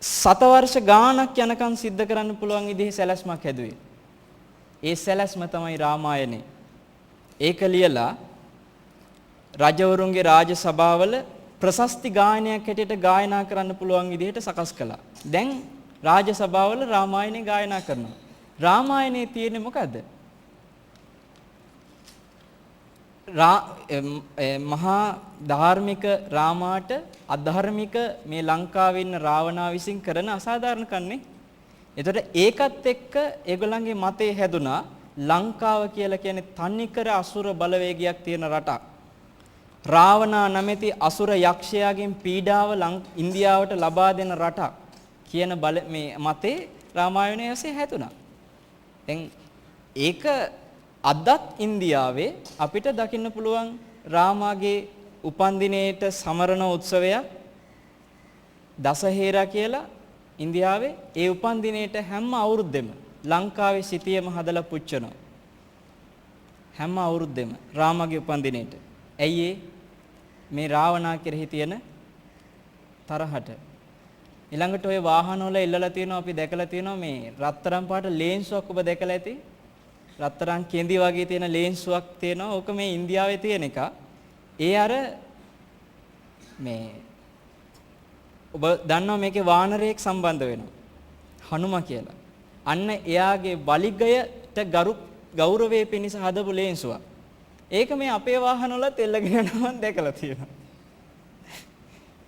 සතවර්ෂ ගාණක් යනකම් සිද්ධ කරන්න පුළුවන් විදිහේ සැලැස්මක් හැදුවේ. ඒ සැලැස්ම තමයි රාමායනේ. ඒක ලියලා රජවරුන්ගේ රාජ සභාවල ප්‍රශස්ති ගායනයක් හැටියට ගායනා කරන්න පුළුවන් විදිහට සකස් කළා. දැන් රාජ සභාවල රාමායනේ ගායනා කරනවා. රාමායනේ තියෙන්නේ මොකද්ද? මහා ධාර්මික රාමාට අධාර්මික මේ ලංකාවේ ඉන්න රාවණා විසින් කරන අසාධාරණ කන්නේ. එතකොට ඒකත් එක්ක ඒගොල්ලන්ගේ මතේ හැදුනා ලංකාව කියලා කියන්නේ තනිකර අසුර බලවේගයක් තියෙන රටක්. රාවණා නැමැති අසුර යක්ෂයාගෙන් පීඩාව ඉන්දියාවට ලබා දෙන රටක් කියන මේ මතේ රාමායනයේ ඇසේ හැදුනා. දැන් ඒක අදත් ඉන්දියාවේ අපිට දකින්න පුළුවන් රාමාගේ උපන්දිනේට සමරන උත්සවයක් දසහේරා කියලා ඉන්දියාවේ ඒ උපන්දිනේට හැම අවුරුද්දෙම ලංකාවේ සිටියම හදලා පුච්චනවා. හැම අවුරුද්දෙම රාමාගේ උපන්දිනේට. ඇයි මේ රාවණා කෙරෙහි තියෙන තරහට. ඊළඟට ඔය වාහන වල ඉල්ලලා තියෙනවා අපි දැකලා තියෙනවා මේ රත්තරන් පාට ලේන්සුවක් ඔබ දැකලා ඇති. රත්තරන් කෙඳි වගේ තියෙන ලේන්සුවක් තියෙනවා. ඕක මේ ඉන්දියාවේ තියෙන එක. ඒ අර මේ ඔබ දන්නවා මේකේ වානරයෙක් සම්බන්ධ වෙනවා. හනුම කියලා. අන්න එයාගේ බලිගයට ගෞරවයේ පිණිස හදපු ලේන්සුවක්. ඒක මේ අපේ වාහන වලත් එල්ලගෙන යනවා මම දැකලා තියෙනවා.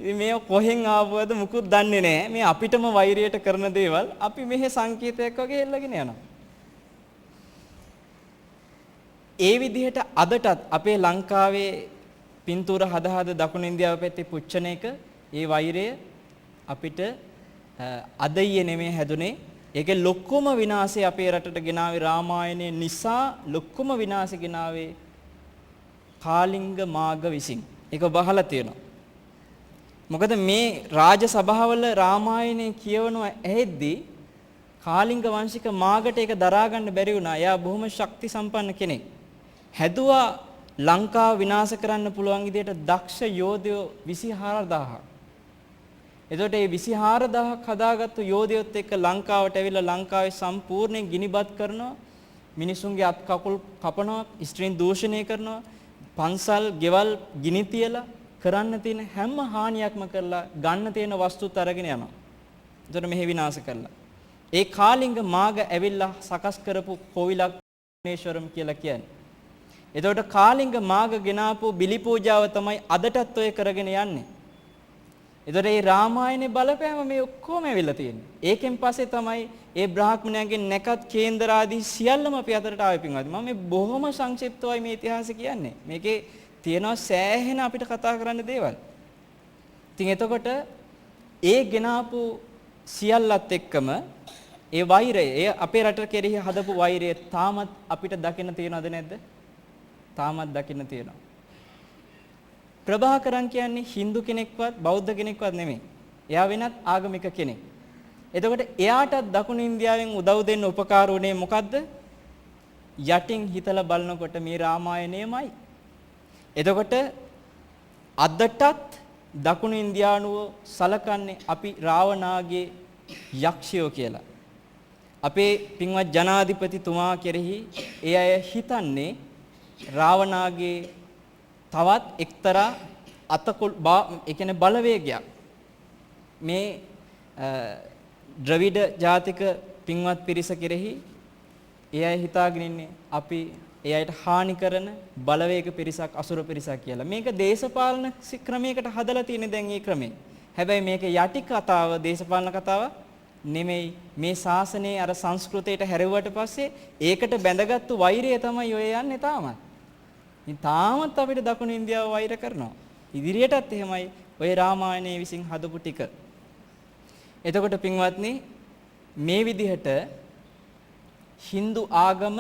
ඉතින් මේ කොහෙන් ආවද මුකුත් දන්නේ නැහැ. මේ අපිටම වෛරයට කරන දේවල් අපි මෙහි සංකේතයක් වගේ එල්ලගෙන යනවා. ඒ විදිහට අදටත් අපේ ලංකාවේ පින්තූර හද දකුණු ඉන්දියාව පැත්තේ පුච්චන එක ඒ වෛරය අපිට අද ඊයේ නෙමෙයි හැදුනේ. ඒකේ ලොකුම විනාශය අපේ රටට ගෙනාවේ රාමායනය නිසා ලොකුම විනාශය ගෙනාවේ කාලිංග මාග විසින්. ඒක බහලා තියෙනවා. මොකද මේ රාජ සභාවල රාමායනය කියවනවා ඇහෙද්දී කාලිංග වංශික මාගට ඒක දරා ගන්න බැරි වුණා. එයා බොහොම ශක්ති සම්පන්න කෙනෙක්. හැදුවා ලංකාව විනාශ කරන්න පුළුවන් විදිහට දක්ෂ යෝධයෝ 24000ක්. එතකොට මේ 24000ක් හදාගත්තු යෝධයොත් එක්ක ලංකාවට ඇවිල්ලා ලංකාවේ සම්පූර්ණයෙන් ගිනිබත් කරනවා. මිනිසුන්ගේ අත් කකුල් කපනවා, ස්ත්‍රීන් දූෂණය කරනවා, පන්සල්, ගෙවල් ගිනි තියලා කරන්න තියෙන හැම හානියක්ම කරලා ගන්න තියෙන වස්තුත් අරගෙන යනවා. එතකොට මෙහි විනාශ කරලා. ඒ කාලිංග මාග ඇවිල්ලා සකස් කරපු කොවිලක් නේශ්වරම් කියලා කියන්නේ. එතකොට කාලිංග මාග ගෙනාපු බිලි පූජාව තමයි අදටත් ඔය කරගෙන යන්නේ. එතකොට මේ රාමායනේ බලපෑම මේ ඔක්කොම ඇවිල්ලා තියෙන්නේ. ඒකෙන් පස්සේ තමයි ඒ බ්‍රාහ්මණයන්ගේ නැකත් කේන්දර ආදී සියල්ලම අපි අතරට ආවේ පින්වත්නි. මම මේ බොහොම සංක්ෂිප්තවයි මේ ඉතිහාසය කියන්නේ. මේකේ තියෙනවා සෑහෙන අපිට කතා කරන්න දේවල්. ඉතින් එතකොට ඒ ගෙනාපු සියල්ලත් එක්කම ඒ වෛරය, ඒ අපේ රට කෙරෙහි හදපු වෛරය තාමත් අපිට දකින්න තියෙනවද නැද්ද? තාමත් දකින්න තියෙනවා. ප්‍රභාකරන් කියන්නේ Hindu කෙනෙක්වත් බෞද්ධ කෙනෙක්වත් නෙමෙයි. එයා වෙනත් ආගමික කෙනෙක්. එතකොට එයාටත් දකුණු ඉන්දියාවෙන් උදව් දෙන්න උපකාර වුණේ මොකද්ද? යටින් හිතලා බලනකොට මේ රාමායනයමයි. එතකොට අදටත් දකුණු ඉන්දියානුව සලකන්නේ අපි රාවණාගේ යක්ෂයෝ කියලා. අපේ පින්වත් ජනාධිපතිතුමා කෙරෙහි ඒ අය හිතන්නේ රාවණාගේ තවත් එක්තරා ඒ කියන්නේ බලවේගයක්. මේ ද්‍රවිඩ ජාතික පින්වත් පිරිස කෙරෙහි ඒ අය හිතාගෙන ඉන්නේ අපි ඒ අයට හානි කරන බලවේග පිරිසක් අසුර පිරිසක් කියලා. මේක දේශපාලන ක්‍රමයකට හදලා තියෙන දැන් මේ ක්‍රමය. හැබැයි මේක යටි කතාව දේශපාලන කතාව නෙමෙයි. මේ ශාසනයේ අර සංස්කෘතයට හැරෙව්වට පස්සේ ඒකට බැඳගත්තු වෛරය තමයි ඔය යන්නේ තාමත්. ඉතින් තාමත් අපිට දකුණු ඉන්දියාව වෛර කරනවා. ඉදිරියටත් එහෙමයි ඔය රාමායනයේ විසින් හදපු ටික. එතකොට පින්වත්නි මේ විදිහට Hindu ආගම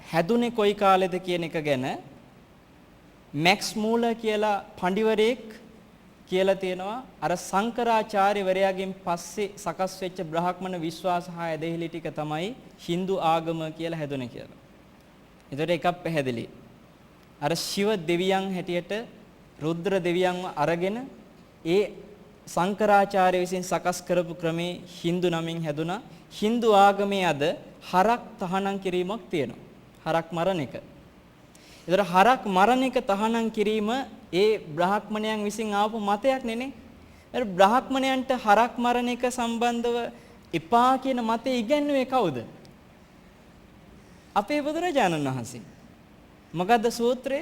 හැදුනේ කොයි කාලෙද කියන එක ගැන මැක්ස් මූලර් කියලා පඬිවරයෙක් කියලා තියෙනවා අර සංකරාචාර්යවරයාගෙන් පස්සේ සකස් වෙච්ච බ්‍රාහ්මණ විශ්වාස හා ඇදහිලි ටික තමයි Hindu ආගම කියලා හැදුනේ කියලා. ඒතර එකක් පැහැදිලි. අර ශිව දෙවියන් හැටියට රුද්‍ර දෙවියන්ව අරගෙන ඒ සංකරාචාර්ය විසින් සකස් කරපු ක්‍රමේ Hindu නමින් හැදුනා. Hindu ආගමේ අද හරක් තහනම් කිරීමක් තියෙනවා. හරක් මරණ එක. ඒතර හරක් මරණ එක තහනම් කිරීම ඒ බ්‍රාහ්මණයන් විසින් ආපු මතයක් නෙනේ. ඒ බ්‍රාහ්මණයන්ට හරක් මරණ එක සම්බන්ධව එපා කියන මතය ඉගැන්වුවේ කවුද? අපේ බුදුරජාණන් වහන්සේ. මොකද්ද සූත්‍රය?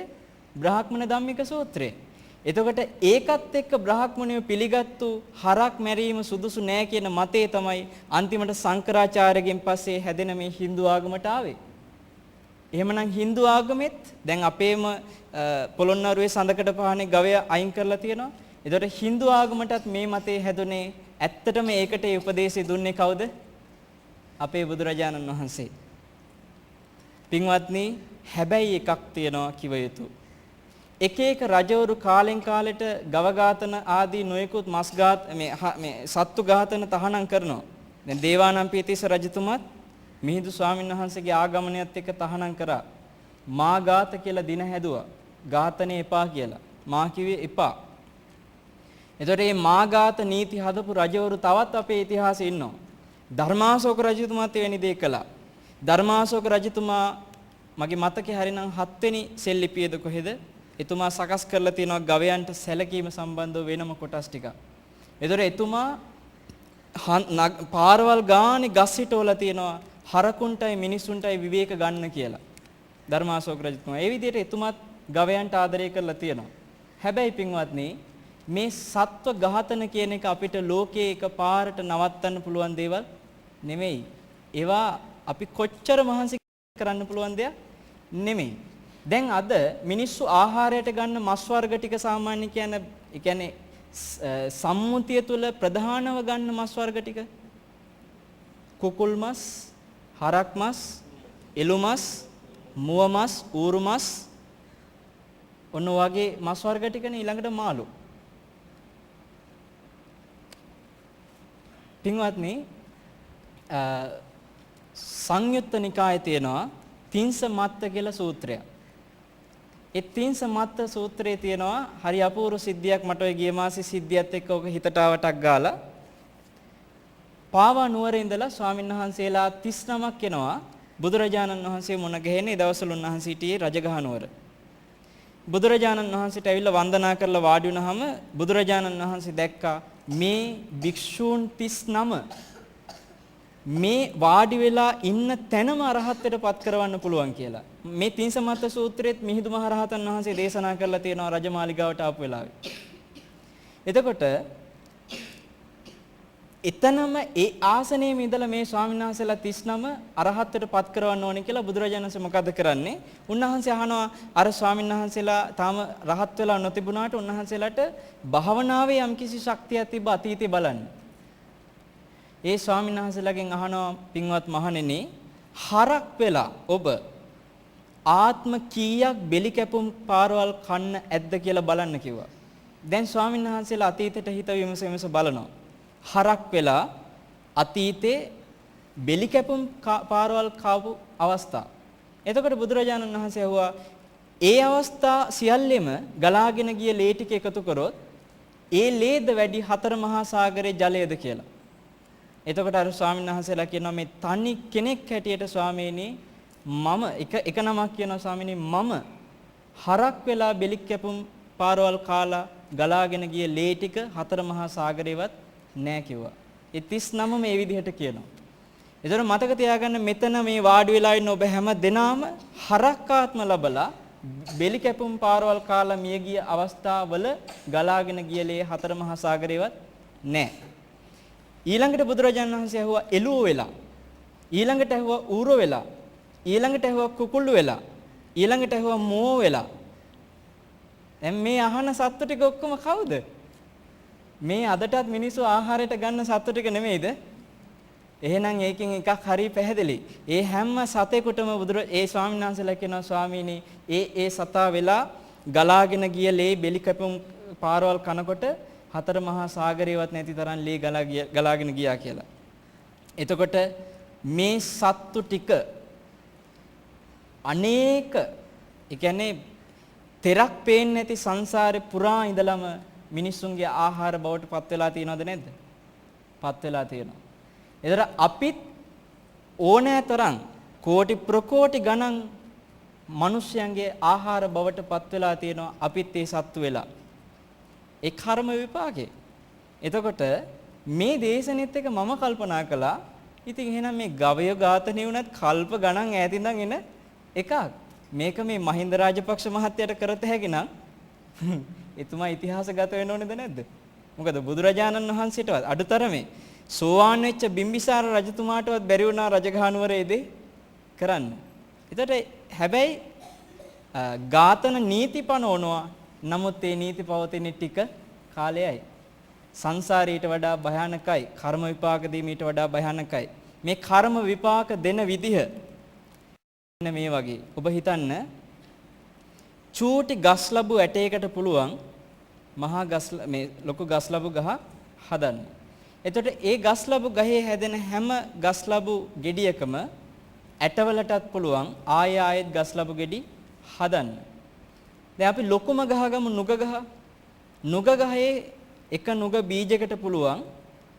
බ්‍රාහ්මණ ධම්මික සූත්‍රය. එතකොට ඒකත් එක්ක බ්‍රාහ්මණයෝ පිළිගත්තු හරක් මැරීම සුදුසු නෑ කියන මතය තමයි අන්තිමට සංකරාචාර්යගෙන් පස්සේ හැදෙන මේ Hindu ආගමට ආවේ. එහෙමනම් Hindu ආගමෙත් දැන් අපේම පොළොන්නරුවේ සඳකඩ පහනේ ගවය අයින් කරලා තියෙනවා. එතකොට Hindu ආගමටත් මේ මතේ හැදුනේ ඇත්තටම ඒකට ඒ උපදේශය දුන්නේ කවුද? අපේ බුදුරජාණන් වහන්සේ. පින්වත්නි හැබැයි එකක් තියෙනවා කිව යුතු. එක එක රජවරු කාලෙන් කාලෙට ගව ඝාතන ආදී නොයෙකුත් මස් මේ සත්තු ඝාතන තහනම් කරනවා. දැන් දේවානම්පියතිස්ස රජතුමත් මිහිඳු ස්වාමීන් වහන්සේගේ ආගමනයත් එක්ක තහනම් කරා. මා ඝාත කියලා දින හැදුවා. ඝාතනේ එපා කියලා. මා කිව්වේ එපා. එතකොට මේ මා ඝාත නීති හදපු රජවරු තවත් අපේ ඉතිහාසයේ ඉන්නවා. ධර්මාශෝක රජතුමාත් එවැනි දේ කළා. ධර්මාශෝක රජතුමා මගේ මතකේ හරිනම් 7 වෙනි සෙල්ලිපියේද කොහෙද? එතුමා සකස් කරලා තියෙනවා ගවයන්ට සැලකීම සම්බන්ධව වෙනම කොටස් ටිකක්. ඒතර එතුමා පාරවල් ගානේ ගස් හිටවලා තියෙනවා හරකුන්ටයි මිනිසුන්ටයි විවේක ගන්න කියලා. ධර්මාශෝක රජතුමා ඒ විදිහට එතුමාත් ගවයන්ට ආදරය කරලා තියෙනවා. හැබැයි පින්වත්නි මේ සත්ව ඝාතන කියන එක අපිට ලෝකයේ එකපාරට නවත්තන්න පුළුවන් දේවල් නෙමෙයි. ඒවා අපි කොච්චර මහන්සි කරන්න පුළුවන් දෙයක් නෙමෙයි. දැන් අද මිනිස්සු ආහාරයට ගන්න මස් වර්ග ටික සාමාන්‍ය කියන්නේ සම්මුතිය තුල ප්‍රධානව ගන්න මස් වර්ග ටික කුකුල් මස්, හරක් මස්, එළු මස්, මුව මස්, ඌරු මස් ඔන්න වගේ මස් වර්ග ටිකනේ ඊළඟට මාළු. පින්වත්නි සංයුත්ත නිකායේ තියෙනවා තින්ස මත්ත කියලා සූත්‍රයක්. ඒ තින්ස මත්ත සූත්‍රයේ තියෙනවා හරි අපූර්ව සිද්ධියක් මට ඔය ගිය මාසේ සිද්ධියත් එක්ක ඔක හිතට ආවටක් ගාලා පාවා නුවරේ ඉඳලා ස්වාමීන් වහන්සේලා 39ක් එනවා බුදුරජාණන් වහන්සේ මුණ ගැහෙන්නේ දවසල උන්වහන්සේ හිටියේ රජගහ නුවර. බුදුරජාණන් වහන්සේට ඇවිල්ලා වන්දනා කරලා වාඩි වුණාම බුදුරජාණන් වහන්සේ දැක්කා මේ භික්ෂූන් 39 මේ වාඩි වෙලා ඉන්න තැනම අරහත්ත්වයට පත් කරවන්න පුළුවන් කියලා. මේ තින්සමත්ත සූත්‍රයේත් මිහිඳු මහ රහතන් වහන්සේ දේශනා කරලා තියෙනවා රජමාලිගාවට ආපු වෙලාවේ. එතකොට එතනම ඒ ආසනයේ ඉඳලා මේ ස්වාමීන් වහන්සේලා 39 අරහත්ත්වයට පත් කරවන්න ඕනේ කියලා බුදුරජාණන් වහන්සේ මොකද කරන්නේ? උන්වහන්සේ අහනවා අර ස්වාමීන් වහන්සේලා තාම රහත් වෙලා නොතිබුණාට උන්වහන්සේලාට භාවනාවේ යම්කිසි ශක්තියක් තිබ්බ අතීතේ බලන්න. ඒ ස්වාමීන් වහන්සේලාගෙන් අහනවා පින්වත් මහණෙනි හරක් වෙලා ඔබ ආත්ම කීයක් බෙලි කැපුම් පාරවල් කන්න ඇද්ද කියලා බලන්න කිව්වා. දැන් ස්වාමීන් වහන්සේලා අතීතයට හිත විමස බලනවා. හරක් වෙලා අතීතේ බෙලි කැපුම් පාරවල් කාපු අවස්ථා. එතකොට බුදුරජාණන් වහන්සේ ඇහුවා ඒ අවස්ථා සියල්ලෙම ගලාගෙන ගිය ලේ ටික එකතු කරොත් ඒ ලේද වැඩි හතර මහා සාගරයේ ජලයද කියලා. එතකොට අර ස්වාමීන් වහන්සේලා කියනවා මේ තනි කෙනෙක් හැටියට ස්වාමීනි මම එක නමක් කියනවා ස්වාමීනි මම හරක් වෙලා බෙලි කැපුම් පාරවල් කාලා ගලාගෙන ගිය ලේ ටික හතර මහා සාගරේවත් නෑ කිව්වා. ඒ 39 මේ විදිහට කියනවා. ඒතර මතක තියාගන්න මෙතන මේ වාඩි වෙලා ඉන්න ඔබ හැම දෙනාම හරක්කාත්ම ලැබලා බෙලි කැපුම් පාරවල් කාලා මිය ගිය අවස්ථාවල ගලාගෙන ගිය ලේ හතර මහා සාගරේවත් නෑ. ඊළඟට බුදුරජාණන් වහන්සේ ඇහුවා එළුව වෙලා. ඊළඟට ඇහුවා ඌර වෙලා. ඊළඟට ඇහුවා කුකුළු වෙලා. ඊළඟට ඇහුවා මෝ වෙලා. දැන් මේ අහන සත්තු ටික ඔක්කොම කවුද? මේ අදටත් මිනිස්සු ආහාරයට ගන්න සත්තු ටික නෙමෙයිද? එහෙනම් ඒකෙන් එකක් හරිය පැහැදිලි. ඒ හැම සතෙකුටම ඒ ස්වාමීන් වහන්සේලා කියනවා ස්වාමීනි ඒ සතා වෙලා ගලාගෙන ගිය ලේ බෙලි කැපුම් පාරවල් කනකොට හතර මහා සාගරේවත් නැති තරම් ලේ ගලාගෙන ගියා කියලා. එතකොට මේ සත්තු ටික අනේක ඒ කියන්නේ තෙරක් පේන්නේ නැති සංසාරේ පුරා ඉඳලම මිනිස්සුන්ගේ ආහාර බවට පත් වෙලා තියෙනවද නැද්ද? පත් වෙලා තියෙනවා. ඒතර අපිත් ඕනෑ තරම් කෝටි ප්‍රකෝටි ගණන් මිනිස්යන්ගේ ආහාර බවට පත් වෙලා තියෙනවා අපිත් ඒ සත්තු වෙලා. ඒ කර්ම විපාකේ. එතකොට මේ දේශනෙත් එක මම කල්පනා කළා. ඉතින් එහෙනම් මේ ගවය ඝාතනය වුණත් කල්ප ගණන් ඈතින්දන් එන එකක්. මේක මේ මහින්ද රාජපක්ෂ මහත්තයාට කරත හැකි නම් එතුමා ඉතිහාසගත වෙන්න ඕනේද නැද්ද? මොකද බුදුරජාණන් වහන්සේටවත් අඩුතරමේ සෝවාන් වෙච්ච බිම්බිසාර රජතුමාටවත් බැරි වුණා රජගහනුවරේදී කරන්න. එතකොට හැබැයි ඝාතන නීති පනවනවා. නමුත් ඒ නීති පවතින ටික කාලයයි. සංසාරයට වඩා භයානකයි. කර්ම විපාක දීමීට වඩා භයානකයි. මේ කර්ම විපාක දෙන විදිහ මේ වගේ. ඔබ හිතන්න චූටි ගස්ලබු ඇටයකට පුළුවන් මහා මේ ලොකු ගස්ලබු ගහ හදන්න. එතකොට ඒ ගස්ලබු ගහේ හැදෙන හැම ගස්ලබු ගෙඩියකම ඇටවලටත් පුළුවන් ආයෙත් ගස්ලබු ගෙඩි හදන්න. දැන් අපි ලොකුම ගහ ගමු නුග ගහ. නුග ගහේ එක නුග බීජයකට පුළුවන්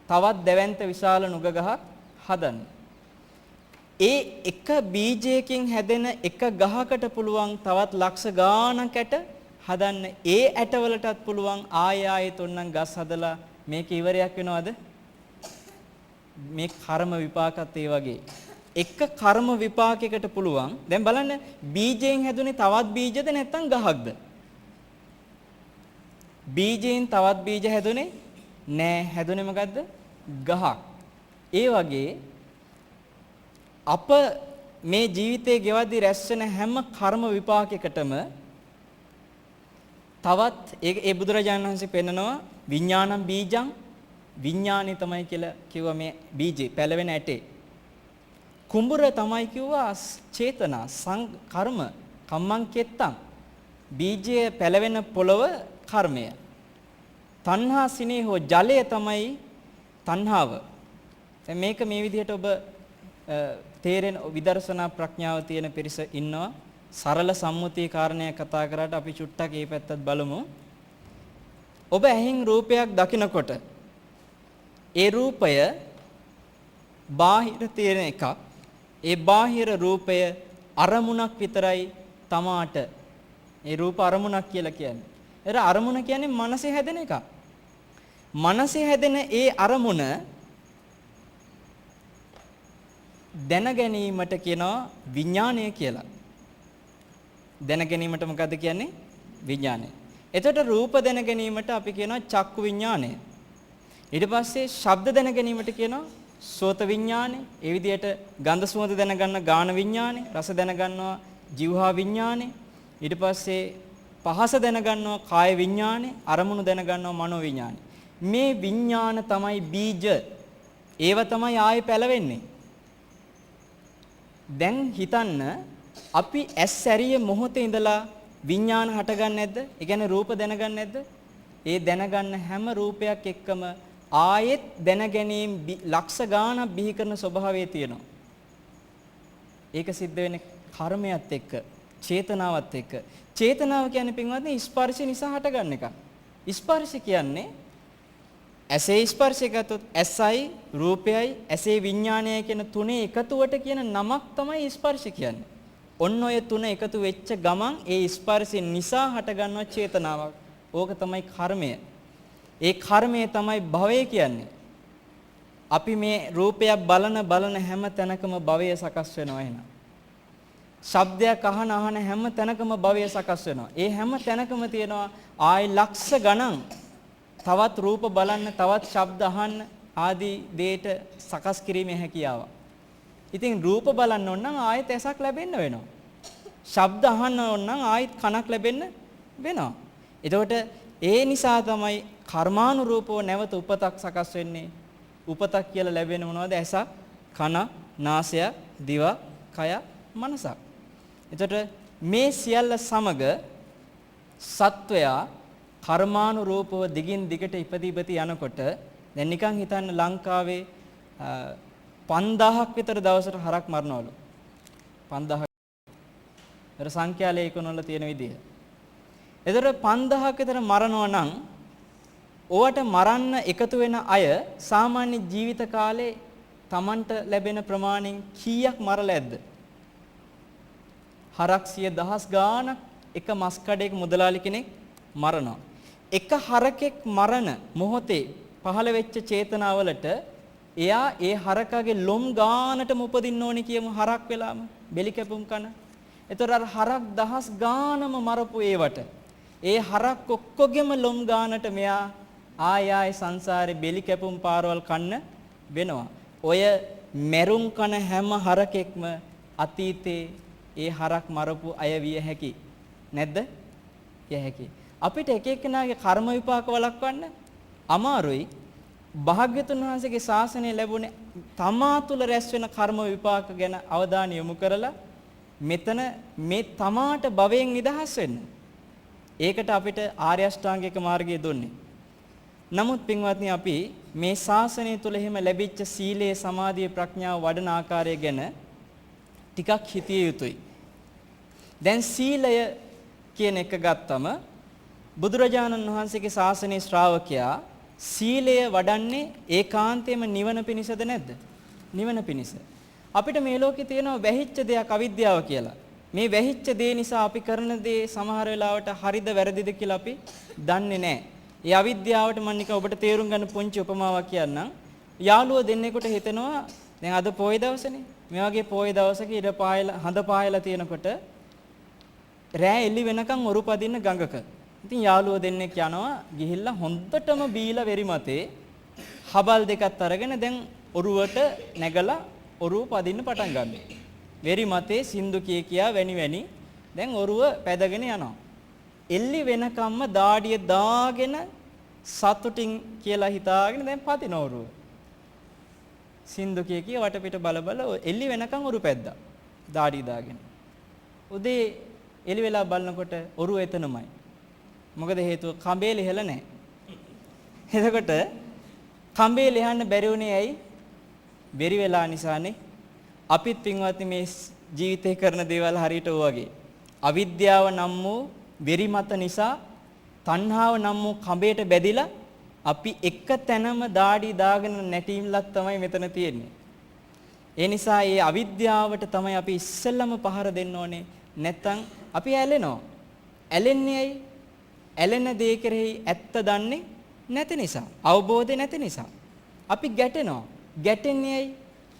තවත් දැවැන්ත විශාල නුග ගහක් හදන්න. ඒ එක බීජයකින් හැදෙන එක ගහකට පුළුවන් තවත් ලක්ෂ ගාණක් ඇට හදන්න. ඒ ඇටවලටත් පුළුවන් ආයෙත් ඔන්නම් ගස් හදලා මේක ඉවරයක් වෙනවද? මේ කර්ම විපාකත් ඒ වගේ. එක කර්ම විපාකයකට පුළුවන්. දැන් බලන්න බීජයෙන් හැදුනේ තවත් බීජද නැත්නම් ගහක්ද? බීජයෙන් තවත් බීජ හැදුනේ නෑ. හැදුනේ මොකද්ද? ගහක්. ඒ වගේ අප මේ ජීවිතයේ ගෙවද්දී රැස් වෙන හැම කර්ම විපාකයකටම තවත් ඒ බුදුරජාණන් වහන්සේ පෙන්නනවා විඥානම් බීජං විඥානි තමයි කියලා කිව්වා මේ බීජේ පැලවෙන ඇටේ. කුඹුර තමයි කිව්වා චේතනා කර්ම කම්මං කෙත්තං බීජය පැලවෙන පොළව කර්මය. තණ්හා සිනේහෝ ජලය තමයි තණ්හාව. දැන් මේක මේ විදිහට ඔබ තේරෙන විදර්ශනා ප්‍රඥාව තියෙන පිරිස ඉන්නවා. සරල සම්මුතිය කාරණයක් කතා කරාට අපි චුට්ටක් මේ පැත්තත් බලමු. ඔබ ඇහින් රූපයක් දකිනකොට ඒ රූපය බාහිර තියෙන එකක්. ඒ බාහිර රූපය අරමුණක් විතරයි තමාට. ඒ රූප අරමුණක් කියලා කියන්නේ. ඒතර අරමුණ කියන්නේ මනසේ හැදෙන එකක්. මනසේ හැදෙන ඒ අරමුණ දැන ගැනීමට කියනවා විඥානය කියලා. දැන ගැනීමට මොකද්ද කියන්නේ? විඥානය. එතකොට රූප දැන ගැනීමට අපි කියනවා චක්කු විඥානය. ඊට පස්සේ ශබ්ද දැන ගැනීමට කියනවා සෝත විඥානය. ඒ විදිහට ගන්ධ සුවඳ දැනගන්න ගාන විඥානය, රස දැනගන්නවා જીවහා විඥානය. ඊට පස්සේ පහස දැනගන්නවා කාය විඥානය, අරමුණු දැනගන්නවා මනෝ විඥානය. මේ විඥාන තමයි බීජ. ඒව තමයි ආයේ පැලවෙන්නේ. දැන් හිතන්න අපි ඇස් ඇරිය මොහොතේ ඉඳලා විඥාන හටගන්නේ නැද්ද? ඒ කියන්නේ රූප දැනගන්නේ නැද්ද? ඒ දැනගන්න හැම රූපයක් එක්කම ආයෙත් දැන ගැනීම ලක්ෂ ගාණක් බිහි කරන ස්වභාවය තියෙනවා. ඒක සිද්ධ වෙන්නේ කර්මයක් එක්ක, චේතනාවත් එක්ක. චේතනාව කියන්නේ පින්වත්නි ස්පර්ශ නිසා හටගන්න එක. ස්පර්ශ කියන්නේ ඇසේ ස්පර්ශය ගත්තොත් ඇසයි රූපයයි ඇසේ විඥානයයි කියන තුනේ එකතුවට කියන නමක් තමයි ස්පර්ශ කියන්නේ. ඔන්න ඔය තුන එකතු වෙච්ච ගමන් ඒ ස්පර්ශය නිසා හටගන්නා චේතනාවක්. ඕක තමයි කර්මය. ඒ කර්මය තමයි භවය කියන්නේ. අපි මේ රූපයක් බලන හැම තැනකම භවය සකස් වෙනවා එහෙනම්. ශබ්දයක් අහන හැම තැනකම භවය සකස් වෙනවා. ඒ හැම තැනකම තියෙනවා ආයි ලක්ෂ ගණන් තවත් රූප බලන්න, තවත් ශබ්ද අහන්න ආදී දේට සකස් කිරීමේ හැකියාව. ඉතින් රූප බලන්න ඕන නම් ආයෙත් ඇසක් ලැබෙන්න වෙනවා. ශබ්ද අහන්න ඕන නම් ආයෙත් කනක් ලැබෙන්න වෙනවා. එතකොට ඒ නිසා තමයි කර්මානුරූපව නැවත උපතක් සකස් වෙන්නේ. උපතක් කියලා ලැබෙන්නේ මොනවද? ඇස, කන, නාසය, දිව, කය, මනසක්. එතකොට මේ සියල්ල සමග සත්වයා කර්මානුරූපව දිගින් දිගට ඉපදී යනකොට දැන් නිකන් හිතන්න ලංකාවේ 5000ක් විතර දවසට හරක් මරනවලු. 5000. ඒතර සංඛ්‍යා ලේඛන වල තියෙන විදිහ. ඒතර 5000ක් විතර මරනවා නම් ඕවට මරන්න එකතු වෙන අය සාමාන්‍ය ජීවිත කාලේ Tamanට ලැබෙන ප්‍රමාණයෙන් කීයක් මරලා ඇද්ද? හරක් 100,000 ගාණක් එක මස් කඩේක මුදලාලි කෙනෙක් මරනවා. එක හරකෙක් මරණ මොහොතේ පහළ වෙච්ච චේතනාවලට එයා ඒ හරකගේ ලොම් ගානටම උපදින්න ඕනේ කියමු හරක් වෙලාම බෙලි කැපුම් කන. ඒතර අර හරක් දහස් ගානම මරපු ඒවට ඒ හරක් ඔක්කොගෙම ලොම් ගානට මෙයා ආය සංසාරේ බෙලි කැපුම් පාරවල් කන්න වෙනවා. ඔය මෙරුම් කන හැම හරකෙක්ම අතීතේ ඒ හරක් මරපු අය විය හැකි නැද්ද? විය හැකි. අපිට එක එක්කෙනාගේ කර්ම විපාක වළක්වන්න අමාරුයි. භාග්‍යතුන් වහන්සේගේ ශාසනය ලැබුණේ තමා තුළ රැස් වෙන කර්ම විපාක ගැන අවධානය යොමු කරලා මෙතන මේ තමාට භවයෙන් නිදහස් වෙන්න. ඒකට අපිට ආර්ය අෂ්ටාංගික මාර්ගය දුන්නේ. නමුත් පින්වත්නි අපි මේ ශාසනය තුළ එහෙම ලැබිච්ච සීලය, සමාධිය, ප්‍රඥාව වඩන ආකාරය ගැන ටිකක් හිතිය යුතුයි. දැන් සීලය කියන එක ගත්තම බුදුරජාණන් වහන්සේගේ ශාසනයේ ශ්‍රාවකයා සීලය වඩන්නේ ඒකාන්තයෙන්ම නිවන පිණිසද නැද්ද? නිවන පිණිස. අපිට මේ ලෝකේ තියෙනවා වැහිච්ච දෙයක් අවිද්‍යාව කියලා. මේ වැහිච්ච දේ නිසා අපි කරන දේ සමහර වෙලාවට හරිද වැරදිද කියලා අපි දන්නේ නැහැ. ඒ අවිද්‍යාවට මම නිකන් ඔබට තේරුම් ගන්න පුංචි උපමාවක් කියන්නම්. යාළුවෝ දෙන්නෙකුට හිතෙනවා දැන් අද පොයේ දවසනේ. මේ වගේ පොයේ දවසක ඉර පායලා හඳ පායලා තියෙනකොට රෑ එළි වෙනකන් ඔරු පදින්න ගඟක. ඉතින් යාළුවෝ දෙන්නෙක් යනවා ගිහිල්ලා හොඳටම බීලා වෙරි මතේ හබල් දෙකත් අරගෙන දැන් ඔරුවට නැගලා ඔරුව පදින්න පටන් ගන්නවා. වෙරි මතේ සින්දු කියා වැනි දැන් ඔරුව පැදගෙන යනවා. එල්ලි වෙනකම්ම දාඩිය දාගෙන සතුටින් කියලා හිතාගෙන දැන් පදින ඔරුව. සින්දු කිය වටපිට බල එල්ලි වෙනකම් ඔරු පැද්දා. දාඩිය දාගෙන. උදේ එළි වෙලා බලනකොට ඔරුව එතනමයි. මොකද හේතුව කඹේ ලිහලා නැහැ. එතකොට කඹේ ලිහන්න බැරි වුණේ ඇයි? බැරි වෙලා නිසානේ. අපිත් පින්වත්නි මේ ජීවිතේ කරන දේවල් හරියට ඔය වගේ. අවිද්‍යාව නම් වූ වෙරි මත නිසා තණ්හාව නම් වූ කඹේට බැදිලා අපි එක තැනම දාඩි දාගෙන නැටීම්ලක් තමයි මෙතන තියෙන්නේ. ඒ නිසා මේ අවිද්‍යාවට තමයි අපි ඉස්සෙල්ලම පහර දෙන්න ඕනේ. නැත්තම් අපි ඇලෙනවා. ඇලෙන්නේ ඇයි? ඇලෙන දේ කෙරෙහි ඇත්ත දන්නේ නැති නිසා, අවබෝධය නැති නිසා. අපි ගැටෙනවා. ගැටෙන්නේ ඇයි?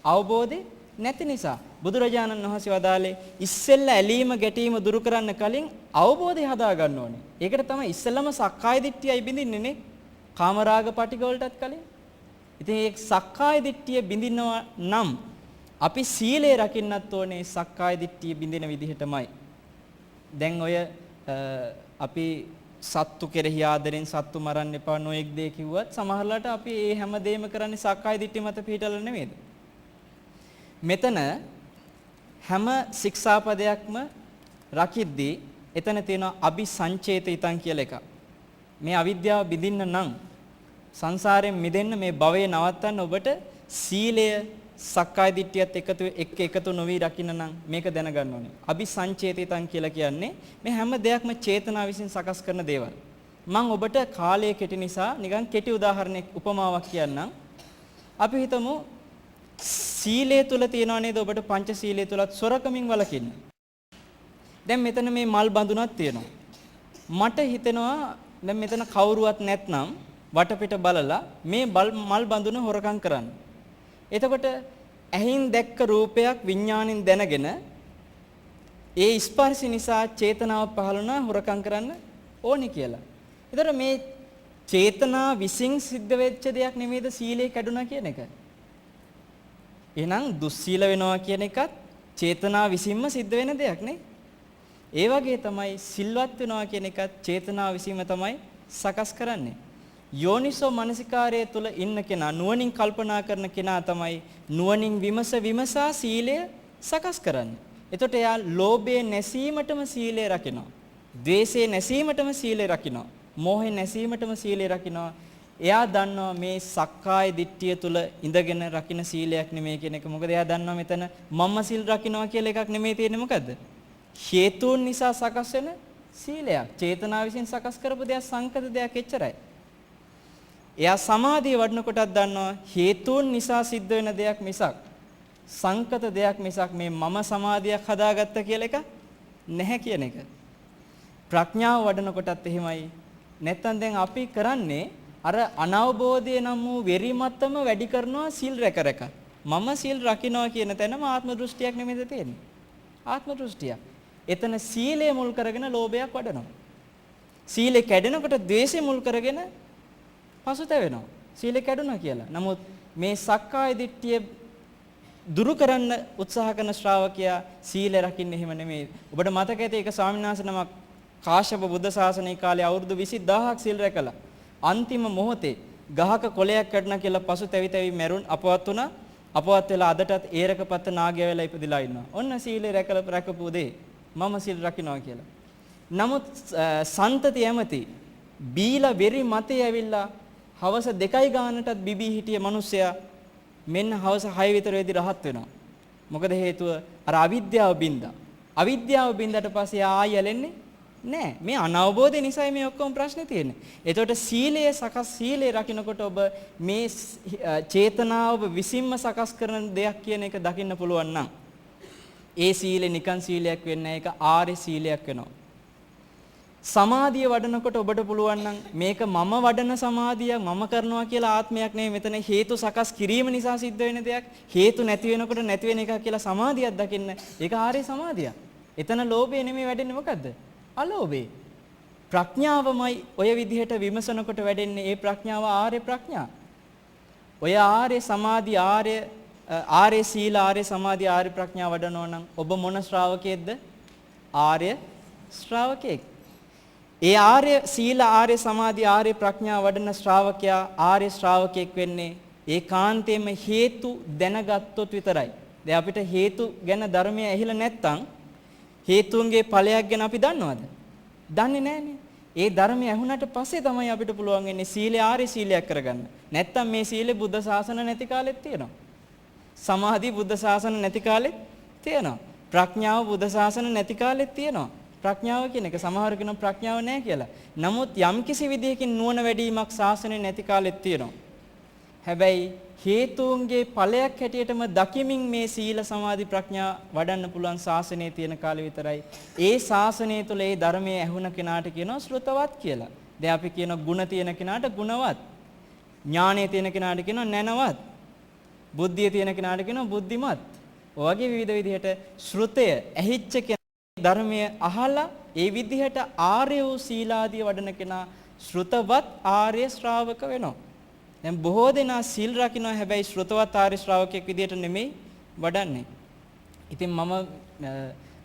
අවබෝධය නැති නිසා. බුදුරජාණන් වහන්සේ වදාළේ ඉස්සෙල්ලා ඇලීම ගැටීම දුරු කරන්න කලින් අවබෝධය හදා ගන්න ඕනේ. ඒකට තමයි ඉස්සෙල්ලම සක්කාය දිට්ඨියයි බින්දින්නේ නේ. කාමරාග පටිඝ වලටත් කලින්. ඉතින් මේ සක්කාය දිට්ඨිය බින්දිනවා නම් අපි සීලය රකින්නත් ඕනේ සක්කාය දිට්ඨිය බින්දින විදිහටමයි. දැන් ඔය අපි සත්තු කෙරෙහි ආදරෙන් සත්තු මරන්න එපා නොඑක් දේ කිව්වත් සමහරලාට අපි මේ හැම දෙයක්ම කරන්නේ සක්කාය දිට්ඨිය මත පිටලා නෙමෙයිද? මෙතන හැම ශික්ෂාපදයක්ම රකිද්දී එතන තියෙනවා අபிසංචේතිතං කියලා එකක්. මේ අවිද්‍යාව බිඳින්න නම් සංසාරයෙන් මිදෙන්න මේ භවයේ නවත්තන්න ඔබට සීලය සක්කාය දිට්ඨියත් එකතු නොවි රකින්න නම් මේක දැනගන්න ඕනේ. අபிසංචේතිතං කියලා කියන්නේ මේ හැම දෙයක්ම චේතනාව විසින් සකස් කරන දේවල්. මම ඔබට කාලය කෙටි නිසා නිකන් කෙටි උදාහරණයක් උපමාවක් කියන්නම්. අපි හිතමු සීලය තුල තියනවා නේද ඔබට පංච සීලය තුලත් සොරකමින් වළකින්න. දැන් මෙතන මේ මල් බඳුනක් තියෙනවා. මට හිතෙනවා දැන් මෙතන කවුරුවත් නැත්නම් වටපිට බලලා මේ මල් බඳුන හොරකම් කරන්න. එතකොට ඇහින් දැක්ක රූපයක් විඥාණයෙන් දැනගෙන ඒ ස්පර්ශ නිසා චේතනාව පහළ වුණා හොරකම් කරන්න ඕනේ කියලා. ඒතර මේ චේතනා විසින් සිද්ධ වෙච්ච දෙයක් නෙමෙයිද සීලය කැඩුනා කියන එක. එහෙනම් දුස්සීල වෙනවා කියන එකත් චේතනා විසින්ම සිද්ධ වෙන දෙයක් නේ. ඒ වගේ තමයි සිල්වත් වෙනවා කියන එකත් චේතනා විසින්ම තමයි සකස් කරන්නේ. යෝනිසෝ මනසිකාරය තුල ඉන්න කෙනා නුවණින් කල්පනා කරන කෙනා තමයි නුවණින් විමසා සීලය සකස් කරන්නේ. එතකොට එයා ලෝභය නැසීමටම සීලය රකිනවා. ද්වේෂය නැසීමටම සීලය රකිනවා. මෝහය නැසීමටම සීලය රකිනවා. එයා දන්නවා මේ සක්කාය දිට්ඨිය තුල ඉඳගෙන රකින්න සීලයක් නෙමෙයි කියන එක. මොකද එයා දන්නවා මෙතන මම සිල් රකින්නවා කියලා එකක් නෙමෙයි තියෙන්නේ. මොකද්ද? හේතුන් නිසා සකස් වෙන සීලයක්. චේතනාව විසින් සකස් කරපු දෙයක් සංකත දෙයක් එච්චරයි. එයා සමාධිය වඩන කොටත් දන්නවා හේතුන් නිසා සිද්ධ වෙන දෙයක් මිසක් සංකත දෙයක් මිසක් මේ මම සමාධියක් හදාගත්ත කියලා එක නැහැ කියන එක. ප්‍රඥාව වඩන කොටත් එහෙමයි. නැත්තම් දැන් අපි කරන්නේ අර අනවබෝධය නම් වූ වෙරිමත්තම වැඩි කරනවා සිල් රැක රැක. මම සිල් රකින්නවා කියන තැනම ආත්ම දෘෂ්ටියක් නෙමෙයිද තියෙන්නේ. ආත්ම දෘෂ්ටියක්. එතන සීලය මුල් කරගෙන ලෝභයක් වඩනවා. සීලය කැඩෙනකොට ද්වේෂය මුල් කරගෙන පසුතැවෙනවා. සීලය කැඩුණා කියලා. නමුත් මේ සක්කාය දිට්ඨිය දුරු කරන්න උත්සාහ කරන ශ්‍රාවකයා සීලය රකින්නේ එහෙම නෙමෙයි. ඔබට මතක ඇති ඒක ස්වාමීන් වහන්සේ නමක් කාශ්‍යප බුද්ධ ශාසනයේ කාලේ අවුරුදු 20000ක් සීල් රැකලා අන්තිම මොහොතේ ගහක කොළයක් කඩනා කියලා පසුතැවි තැවි මැරුණ අපවත් වුණා. අපවත් වෙලා අදටත් ඒරකපත්ත නාගයා වෙලා ඉපදිලා ඉන්නවා. ඔන්න සීලය රැකපු දේ මම සීල් රකින්නවා කියලා. නමුත් සන්තති ඇමති බීලා වෙරි මතේ ඇවිල්ලා හවස 2යි ගානටත් බිබී හිටිය මිනිස්සයා මෙන්න හවස 6 විතර වෙදි රහත් වෙනවා. මොකද හේතුව අර අවිද්‍යාව බින්දා. අවිද්‍යාව බින්දට පස්සේ ආයෙ යැලෙන්නේ නෑ. මේ අනවබෝධය නිසායි මේ ඔක්කොම ප්‍රශ්නේ තියෙන්නේ. එතකොට සීලය රකින්නකොට ඔබ මේ චේතනාව විසින්ම සකස් කරන දෙයක් කියන එක දකින්න පුළුවන් නම් ඒ සීලෙ නිකන් සීලයක් වෙන්නේ නැහැ. ඒක ආර්ය සීලයක් වෙනවා. සමාධිය වඩනකොට ඔබට පුළුවන් නම් මේක මම වඩන සමාධියක් මම කරනවා කියලා ආත්මයක් නෙවෙයි. මෙතන හේතු සකස් කිරීම නිසා සිද්ධ වෙන දෙයක්. හේතු නැති වෙනකොට නැති වෙන එකක් කියලා සමාධියක් දකින්න. ඒක ආර්ය සමාධියක්. එතන ලෝභය නෙමෙයි වැඩෙන්නේ. මොකද්ද? අලෝභය. ප්‍රඥාවමයි ඔය විදිහට විමසනකොට වැඩෙන්නේ. ඒ ප්‍රඥාව ආර්ය ප්‍රඥා. ඔය ආර්ය සමාධි ආර්ය සීල ආර්ය සමාධි ආර්ය ප්‍රඥා වඩනවා නම් ඔබ මොන ශ්‍රාවකයෙක්ද? ආර්ය ශ්‍රාවකයෙක්. ඒ ආර්ය සීල ආර්ය සමාධි ආර්ය ප්‍රඥා වඩන ශ්‍රාවකයා ආර්ය ශ්‍රාවකයෙක් වෙන්නේ ඒකාන්තයෙන්ම හේතු දැනගත්තොත් විතරයි. දැන් අපිට හේතු ගැන ධර්මය ඇහිලා නැත්නම් හේතුන්ගේ ඵලයක් ගැන අපි දන්නවද? දන්නේ නැහනේ. ඒ ධර්මය ඇහුණට පස්සේ තමයි අපිට පුළුවන් වෙන්නේ සීලය ආර්ය සීලයක් කරගන්න. නැත්නම් මේ සීලෙ බුද්ධ ශාසන නැති කාලෙත් තියෙනවා. සමාධි බුද්ධ ශාසන නැති කාලෙත් තියෙනවා. ප්‍රඥාව බුද්ධ ශාසන නැති කාලෙත් තියෙනවා. ප්‍රඥාව කියන එක සමහර කෙනෙක් ප්‍රඥාව නැහැ කියලා. නමුත් යම්කිසි විදිහකින් නුවණ වැඩිවීමක් ශාසනයේ නැති කාලෙත් තියෙනවා. හැබැයි හේතුන්ගේ ඵලයක් හැටියටම දකිමින් මේ සීල සමාධි ප්‍රඥා වඩන්න පුළුවන් ශාසනයේ තියෙන කාලෙ විතරයි. ඒ ශාසනය තුළ ඒ ධර්මයේ ඇහුණ කෙනාට කියනවා ශ්‍රුතවත් කියලා. දැන් අපි කියනවා ಗುಣ තියෙන කෙනාට ගුණවත්. ඥානය තියෙන කෙනාට කියනවා නැනවත්. බුද්ධිය තියෙන කෙනාට කියනවා බුද්ධිමත්. ඔයගේ විවිධ විදිහට ශ්‍රුතය ඇහිච්ච ධර්මය අහලා ඒ විදිහට ආර්ය වූ සීලාදී වඩන කෙනා ශ්‍රුතවත් ආර්ය ශ්‍රාවක වෙනවා. දැන් බොහෝ දෙනා සීල් රකින්නවා හැබැයි ශ්‍රුතවත් ආර්ය ශ්‍රාවකෙක් විදිහට නෙමෙයි වඩන්නේ. ඉතින් මම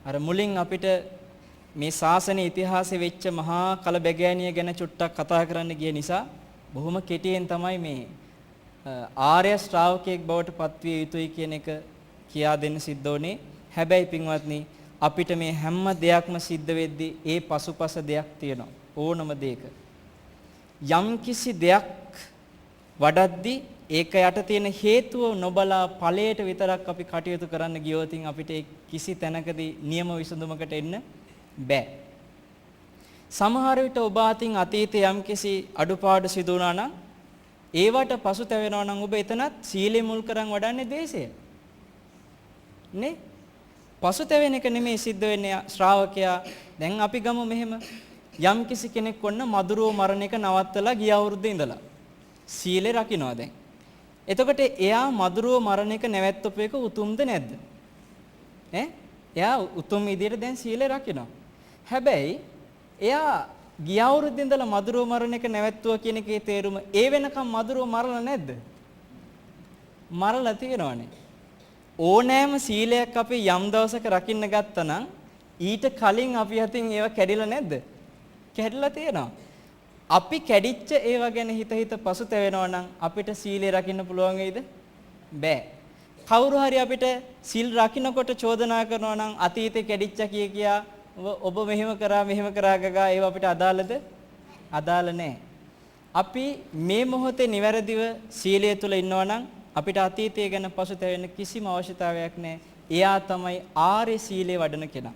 අර මුලින් අපිට මේ ශාසනයේ ඉතිහාසෙ වෙච්ච මහා කලබගෑනිය ගැන චුට්ටක් කතා කරන්න ගිය නිසා බොහොම කෙටියෙන් තමයි මේ ආර්ය ශ්‍රාවකයෙක් බවට පත්විය යුතුයි කියන එක කියා දෙන්න සිද්ධ වුණේ. හැබැයි පින්වත්නි අපිට මේ හැම දෙයක්ම සිද්ධ වෙද්දී ඒ පසුපස දෙයක් තියෙනවා. ඕනම දෙයක. යම්කිසි දෙයක් වඩද්දී ඒක යට තියෙන හේතුව නොබලා ඵලයට විතරක් අපි කටයුතු කරන්න ගියොත් අපිට කිසි තැනකදී නියම විසඳුමකට එන්න බෑ. සමහර විට ඔබ අතින් අතීතයේ යම්කිසි අඩුපාඩු සිදු වුණා නම් ඒවට පසුතැවෙනවා නම් ඔබ එතනත් සීලෙ මුල් කරන් වඩන්නේ ද්වේෂය. නේ? පසුතැවෙන එක නෙමෙයි සිද්ධ වෙන්නේ ශ්‍රාවකයා. දැන් අපි ගමු මෙහෙම යම්කිසි කෙනෙක් වොන්න මදුරුව මරණ එක නවත්තලා ගිය අවුරුද්දේ ඉඳලා සීලෙ රකින්නවා දැන්. එතකොට එයා මදුරුව මරණ එක නැවැත්වපු එක උතුම්ද නැද්ද? එයා උතුම් විදියට දැන් සීලෙ රකින්නවා. හැබැයි එයා ගිය අවුරුද්දේ ඉඳලා මදුරුව මරණ එක නැවැත්තුවා කියන එකේ තේරුම ඒ වෙනකම් මදුරුව මරලා නැද්ද? මරලා තියෙනවනේ. ඕනෑම සීලයක් අපි යම් දවසක රකින්න ගත්තා නම් ඊට කලින් අපි අතින් ඒව කැඩිලා නැද්ද? කැඩිලා තියෙනවා. අපි කැඩිච්ච ඒවා ගැන හිත පසුතැවෙනවා නම් අපිට සීලය රකින්න පුළුවන් වෙයිද? බෑ. කවුරු හරි අපිට සීල් රකින්නකොට චෝදනා කරනවා නම් අතීතේ කැඩිච්ච කියා ඔබ මෙහෙම කරා ගගා ඒව අපිට අදාළද? අදාළ නැහැ. අපි මේ මොහොතේ නිවැරදිව සීලය තුල ඉන්නවා නම් අපිට අතීතය ගැන පසුතැවෙන්න කිසිම අවශ්‍යතාවයක් නැහැ. එයා තමයි ආර්ය සීලය වඩන කෙනා.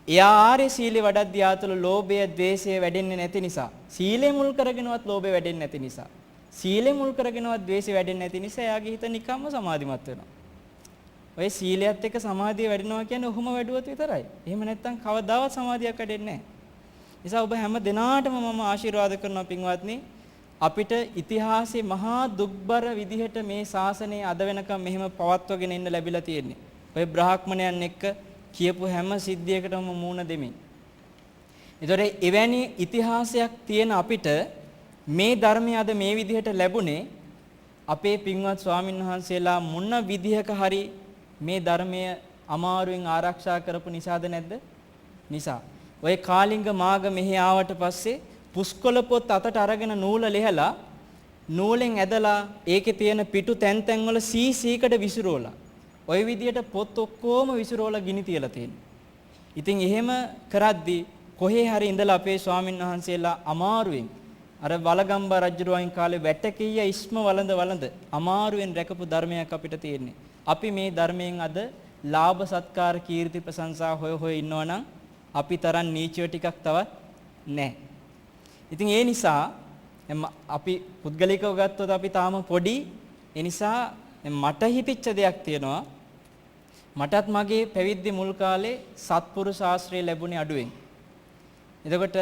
එයා ආර්ය සීලය වඩද්දී ආතුල ලෝභය, ද්වේෂය වැඩෙන්නේ නැති නිසා, සීලය මුල් කරගෙනවත් ලෝභය වැඩෙන්නේ නැති නිසා, සීලය මුල් කරගෙනවත් ද්වේෂය වැඩෙන්නේ නැති නිසා එයාගේ හිත නිකම්ම සමාධිමත් වෙනවා. ඔය සීලයත් එක්ක සමාධිය වැඩෙනවා කියන්නේ ඔහොම වැඩුවොත් විතරයි. එහෙම නැත්නම් කවදාවත් සමාධියක් වැඩෙන්නේ නැහැ. නිසා ඔබ හැම දිනාටම මම ආශිර්වාද කරනවා පින්වත්නි, අපිට ඉතිහාසයේ මහා දුක්බර විදිහට මේ ශාසනය අද වෙනකම් මෙහෙම පවත්වගෙන ඉන්න ලැබිලා තියෙන්නේ. ඔය බ්‍රාහ්මණයන් එක්ක කියපු හැම සිද්ධියකටම මූණ දෙමින්. ඒතොර එවැනි ඉතිහාසයක් තියෙන අපිට මේ ධර්මය අද මේ විදිහට ලැබුණේ අපේ පින්වත් ස්වාමින්වහන්සේලා මොන විදිහක හරි මේ ධර්මය අමාරුවෙන් ආරක්ෂා කරපු නිසාද නැද්ද? නිසා. ඔය කාලිංග මාග මෙහි ආවට පස්සේ පුස්කොළ පොත් අතට අරගෙන නූල ලිහලා නූලෙන් ඇදලා ඒකේ තියෙන පිටු තැන් තැන් වල සීසීකට විසිරෝලා ওই විදියට පොත් ඔක්කොම විසිරෝලා ගිනි තියලා තියෙනවා. ඉතින් එහෙම කරද්දී කොහේ හරි ඉඳලා අපේ ස්වාමින් වහන්සේලා අමාරුවෙන් අර වලගම්බා රජුරුවන් කාලේ වැටකීය ඉස්ම වළඳ අමාරුවෙන් රැකපු ධර්මයක් අපිට තියෙන්නේ. අපි මේ ධර්මයෙන් අද ලාභ සත්කාර කීර්ති ප්‍රශංසා හොය ඉන්නවනම් අපි තරම් නීචය ටිකක් තවත් නැහැ. ඉතින් ඒ නිසා අපි පුද්ගලිකව ගත්තොත් අපි තාම පොඩි. ඒ නිසා මට හිතෙච්ච දෙයක් තියෙනවා. මටත් මගේ පැවිදි මුල් කාලේ සත්පුරුෂ ආශ්‍රය ලැබුණේ අඩුවෙන්. එතකොට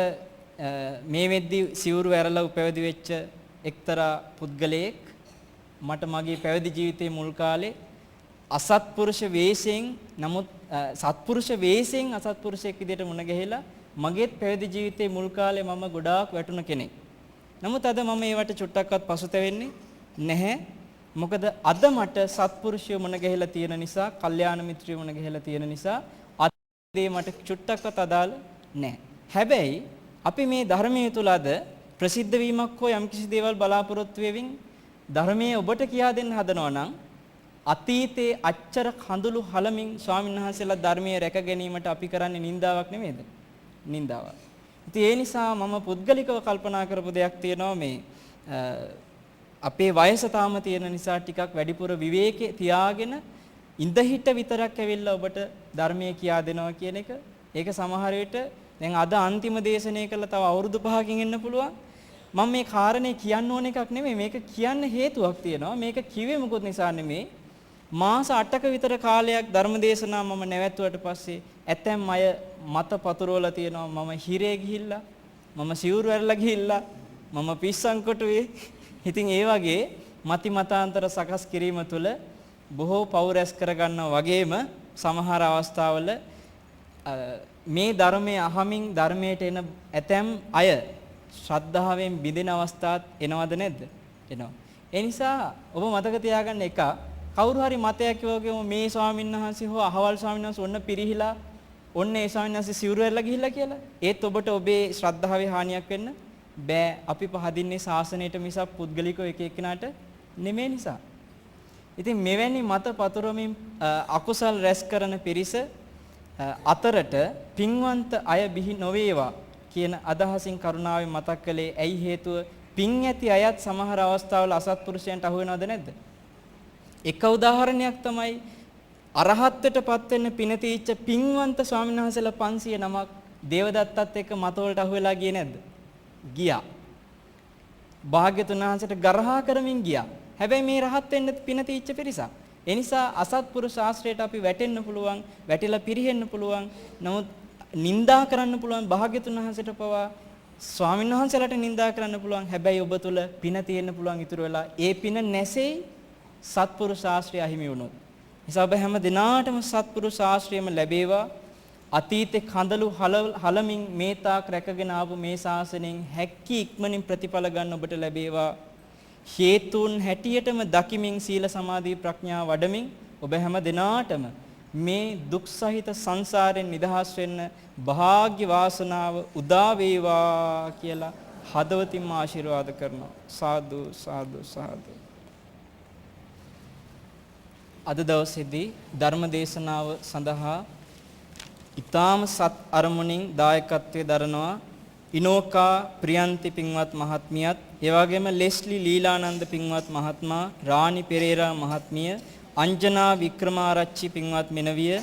මේ වෙද්දි සිවුරු ඇරලා උපැවිදි වෙච්ච එක්තරා පුද්ගලයෙක් මට මගේ පැවිදි ජීවිතයේ මුල් කාලේ අසත්පුරුෂ වේශයෙන් නමුත් සත්පුරුෂ වේශයෙන් අසත්පුරුෂයෙක් විදිහට මුණ ගැහිලා මගේත් පැවිදි ජීවිතයේ මුල් කාලේ මම ගොඩාක් වැටුණ කෙනෙක්. නමුත් අද මම ඒවට චුට්ටක්වත් පසුතැවෙන්නේ නැහැ. මොකද අද මට සත්පුරුෂයෝ මුණ ගැහිලා තියෙන නිසා, කල්යාණ මිත්‍රයෝ මුණ ගැහිලා තියෙන නිසා අද මට චුට්ටක්වත් අදාළ නැහැ. හැබැයි අපි මේ ධර්මයේ තුල අද ප්‍රසිද්ධ වීමක් හෝ යම්කිසි දේවල් බලාපොරොත්තු වෙමින් ධර්මයේ ඔබට කියා දෙන්න හදනවා නම් අතීතයේ අච්චර කඳුළු හලමින් ස්වාමින්වහන්සේලා ධර්මයේ රැක ගැනීමට අපි කරන්නේ නින්දාවක් නෙමෙයිද? නින්දාවක්. ඉතින් ඒ නිසා මම පුද්ගලිකව කල්පනා කරපු දෙයක් තියෙනවා මේ අපේ වයස තාම තියෙන නිසා ටිකක් වැඩිපුර විවේකේ තියාගෙන ඉඳහිට විතරක් ඇවිල්ලා ඔබට ධර්මයේ කියා දෙනවා කියන එක. ඒක සමහර විට දැන් අද අන්තිම දේශනය කළා තව අවුරුදු 5කින් එන්න පුළුවන්. මම මේ කාරණේ කියන්න ඕන එකක් නෙමෙයි. මේක කියන්න හේතුවක් තියෙනවා. මේක කිව්වේ මොකොත් නිසා නෙමෙයි. මාස 8ක විතර කාලයක් ධර්ම දේශනා මම නැවැත්තුවට පස්සේ ඇතැම් අය මත පතුරවලා තියෙනවා මම හිරේ ගිහිල්ලා, මම සිවුරු ඇරලා ගිහිල්ලා, මම පිස්සන් කොටුවේ. ඉතින් ඒ වගේ මති මතාන්තර සකස් කිරීම තුළ බොහෝ පව් රැස් කරගන්නවා වගේම සමහර අවස්ථාවල මේ ධර්මයේ අහමින් ධර්මයට එන ඇතැම් අය ශ්‍රද්ධාවෙන් බිඳෙන අවස්ථාත් එනවද නැද්ද? එනවා. ඒ නිසා ඔබ මතක තියාගන්න එක කවුරු හරි මතයක් කියවගේම මේ ස්වාමීන් වහන්සේ හෝ අහවල් ස්වාමීන් වහන්සේ ඔන්න පිරිහිලා ඔන්න ඒ ස්වාමීන් වහන්සේ සිවුරු ඇරලා ගිහිල්ලා කියලා. ඒත් ඔබට ඔබේ ශ්‍රද්ධාවේ හානියක් වෙන්න බෑ. අපි පහදින්නේ ශාසනයට මිසක් පුද්ගලිකව එක එක්කෙනාට නෙමෙයි නිසා. ඉතින් මෙවැනි මත පතුරමින් අකුසල් රැස් කරන පිරිස අතරට පින්වන්ත අය බිහි නොවේවා කියන අදහසින් කරුණාවෙන් මතක් කළේ ඇයි හේතුව පින් ඇති අයත් සමහර අවස්ථාවල අසත්පුරුෂයන්ට අහු වෙනවද නැද්ද? එක උදාහරණයක් තමයි අරහත්ත්වයටපත් වෙන්න පින තීච්ච පින්වන්ත ස්වාමීන් වහන්සේලා 500 නමක් දේවදත්තත් එක්ක මත වලට අහු වෙලා ගියේ නැද්ද? ගියා. භාග්‍යතුන් වහන්සේට ගරහා කරමින් ගියා. හැබැයි මේ රහත් වෙන්න පින තීච්ච පිරිසක්. ඒ නිසා අසත්පුරුෂ ශාස්ත්‍රයට අපි වැටෙන්න පුළුවන්, වැටිලා පිරිහෙන්න පුළුවන්. නමුත් නිඳා කරන්න පුළුවන් භාග්‍යතුන් වහන්සේට පවා ස්වාමීන් වහන්සේලාට නිඳා කරන්න පුළුවන්. හැබැයි ඔබ තුල පින තියෙන්න පුළුවන් ඉතුරු වෙලා. ඒ පින නැසෙයි සත්පුරුෂ ශාස්ත්‍රය අහිමි වුණොත්. නිසා ඔබ හැම දිනාටම සත්පුරුෂ ශාස්ත්‍රයම ලැබේවා. අතීතේ කඳලු හලමින් මේ තාක් රැකගෙන ආපු මේ ශාසනයෙන් හැක්කි ඉක්මනින් ප්‍රතිඵල ගන්න ඔබට ලැබේවා. හේතුන් හැටියටම දකිමින් සීල සමාධි ප්‍රඥා වඩමින් ඔබ හැම දිනාටම මේ දුක් සහිත සංසාරයෙන් නිදහස් වෙන්න වාග්ය වාසනාව උදා වේවා කියලා හදවතින්ම ආශිර්වාද කරනවා. සාදු සාදු සාදු. අද දවසේදී ධර්ම දේශනාව සඳහා ඊ타ම සත් අරමුණින් දායකත්වයේ දරනවා ඉනෝකා ප්‍රියන්ති පින්වත් මහත්මියත්, ඒ වගේම ලෙස්ලි ලීලානන්ද පින්වත් මහත්මයා, රාණි පෙරේරා මහත්මිය, අංජනා වික්‍රමාරච්චි පින්වත් මෙනවිය,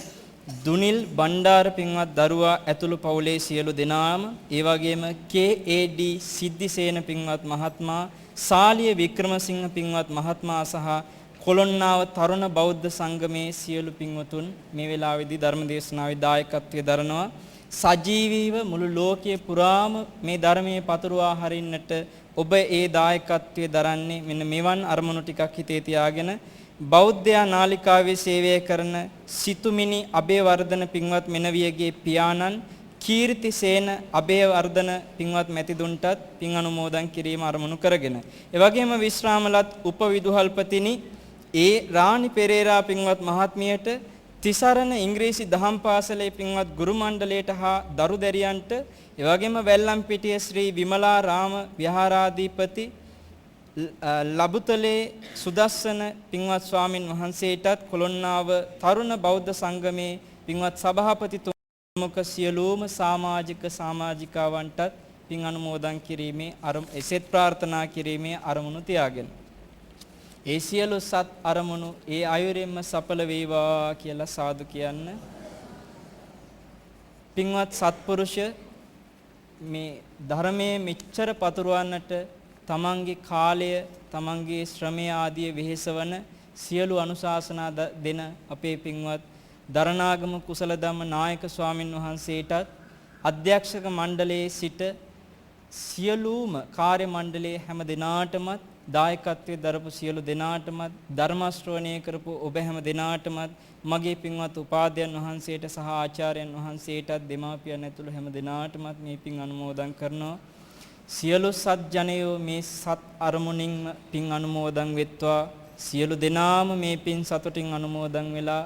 දුනිල් බණ්ඩාර පින්වත් දරුවා ඇතුළු පවුලේ සියලු දෙනාම, ඒ වගේම KAD සිද්ධිසේන පින්වත් මහත්මයා, සාලිය වික්‍රමසිංහ පින්වත් මහත්මයා සහ කොළොන්නාව තරුණ බෞද්ධ සංගමේ සියලු පින්වතුන් මේ වෙලාවේදී ධර්ම දේශනාවේ දායකත්වයේ දරනවා. සජීවීව මුළු ලෝකයේ පුරාම මේ ධර්මයේ පතුරවා හරින්නට ඔබ ඒ දායකත්වයේ දරන්නේ මෙන්න මෙවන් අරමුණු ටිකක් හිතේ තියාගෙන බෞද්ධ නාලිකාවේ සේවය කරන සිතුමිනි අබේවර්ධන පින්වත් මෙනවියගේ පියාණන් කීර්තිසේන අබේවර්ධන පින්වත් මැතිදුන්ටත් පින් අනුමෝදන් කිරීම අරමුණු කරගෙන, ඒ වගේම විශ්‍රාමලත් උපවිදුහල්පතිනි ඒ රාණි පෙරේරා පින්වත් මහත්මියට, තිසරණ ඉංග්‍රීසි දහම් පාසලේ පින්වත් ගුරු මණ්ඩලයට හා දරු දැරියන්ට, ඒ වගේම වැල්ලම්පිටිය ශ්‍රී විමලා රාම විහාරාධිපති ලබුතලේ සුදස්සන පින්වත් ස්වාමින් වහන්සේටත්, කොළොන්නාව තරුණ බෞද්ධ සංගමේ පින්වත් සභාපතිතුමක සියලුම සමාජික සමාජිකාවන්ටත් පින් අනුමෝදන් කිරීමේ එසෙත් ප්‍රාර්ථනා කිරීමේ අරමුණු තියාගෙන ඒ සියලු සත් අරමුණු ඒ අයුරින්ම සඵල වේවා කියලා සාදු කියන්න. පින්වත් සත්පුරුෂ මේ ධර්මයේ මෙච්චර පතුරවන්නට තමන්ගේ කාලය, තමන්ගේ ශ්‍රමය ආදී වෙහෙසවන සියලු අනුශාසනා දෙන අපේ පින්වත් දරණාගම කුසල ධම්ම නායක ස්වාමින් වහන්සේටත්, අධ්‍යක්ෂක මණ්ඩලයේ සිට සියලුම කාර්ය මණ්ඩලයේ හැම දෙනාටමත්, දායකත්වයේ දරපු සියලු දෙනාටමත්, ධර්ම ශ්‍රවණය කරපු ඔබ හැම දෙනාටමත්, මගේ පින්වත් උපාධ්‍යයන් වහන්සේට සහ ආචාර්යයන් වහන්සේටත්, දෙමාපියන් ඇතුළු හැම දෙනාටමත් මේ පින් අනුමෝදන් කරනවා. සියලු සත් ජනයෝ මේ සත් අරමුණින් පින් අනුමෝදන් වෙත්වා. සියලු දෙනාම මේ පින් සතුටින් අනුමෝදන් වෙලා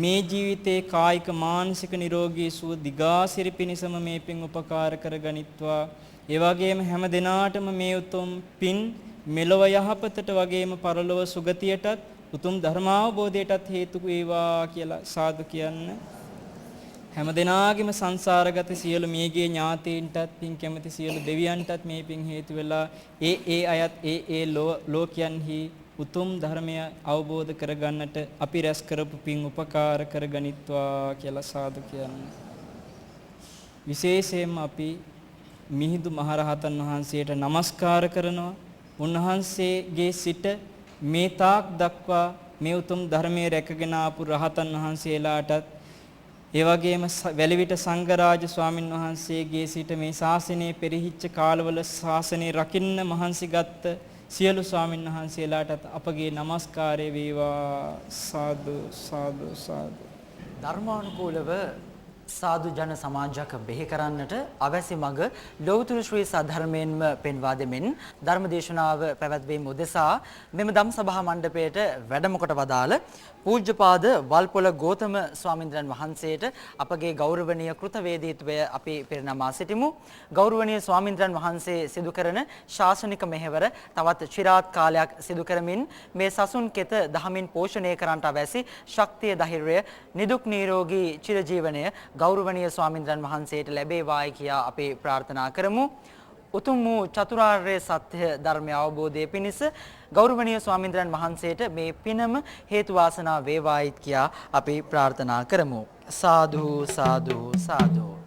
මේ ජීවිතේ කායික මානසික නිරෝගී සුව දිගාසිරි පිණසම මේ පින් උපකාර කරගනිත්වා. ඒ වගේම හැම දිනාටම මේ උතුම් පින් මෙලොව යහපතට වගේම පරලොව සුගතියටත් උතුම් ධර්මාවබෝධයටත් හේතු වේවා කියලා සාදු කියන්න. හැම දිනාගෙම සංසාරගත සියලු මියගේ ඥාතීන්ටත්, පින් කැමති සියලු දෙවියන්ටත් මේ පින් හේතු වෙලා ඒ අයත් ඒ ලෝකයන්හි උතුම් ධර්මය අවබෝධ කරගන්නට අපි රැස් කරපු පින් උපකාර කරගනිත්වා කියලා සාදු කියන්න. විශේෂයෙන්ම අපි මිහිඳු මහරහතන් වහන්සේට নমස්කාර කරනවා. උන්වහන්සේගේ සිට මේ තාක් දක්වා මේ උතුම් ධර්මයේ රැකගෙන ආපු රහතන් වහන්සේලාටත්, ඒ වගේම වැලිවිට සංඝරාජ ස්වාමින් වහන්සේගේ සිට මේ ශාසනය පෙරහිච්ච කාලවල ශාසනය රකින්න මහන්සි ගත්ත සියලු ස්වාමින් වහන්සේලාටත් අපගේ নমස්කාරය වේවා. සාදු සාදු සාදු.
ධර්මානුකූලව සාදු ජන සමාජයක් බෙහි කරන්නට අවැසි මඟ ලෞතර ශ්‍රී සද්ධර්මයෙන්ම පෙන්වා දෙමින් ධර්මදේශනාව පැවැත්වීම උදෙසා මෙම ධම් සභා මණ්ඩපයට වැඩම කොට වදාළ පූජ්‍යපාද වල්පොළ ගෝතම ස්වාමීන්ද්‍රයන් වහන්සේට අපගේ ගෞරවනීය කෘතවේදීත්වය අපි පෙරනමා සිටිමු. ගෞරවනීය ස්වාමීන්ද්‍රයන් වහන්සේ සිදු කරන ශාසනික මෙහෙවර තවත් চিරාත් කාලයක් සිදු කරමින් මේ සසුන් කෙත දහමින් පෝෂණය කරන්නට අවැසි ශක්තිය ධෛර්යය නිදුක් නිරෝගී චිරජීවනය ගෞරවනීය ස්වාමීන්ද්‍රයන් වහන්සේට ලැබේවායි කියා අපි ප්‍රාර්ථනා කරමු. උතුම් වූ චතුරාර්ය සත්‍ය ධර්මය අවබෝධයේ පිණිස ගෞරවනීය ස්වාමීන්ද්‍රයන් වහන්සේට මේ පිනම හේතු වාසනා වේවායි කියා අපි ප්‍රාර්ථනා කරමු. සාදු සාදු සාදු.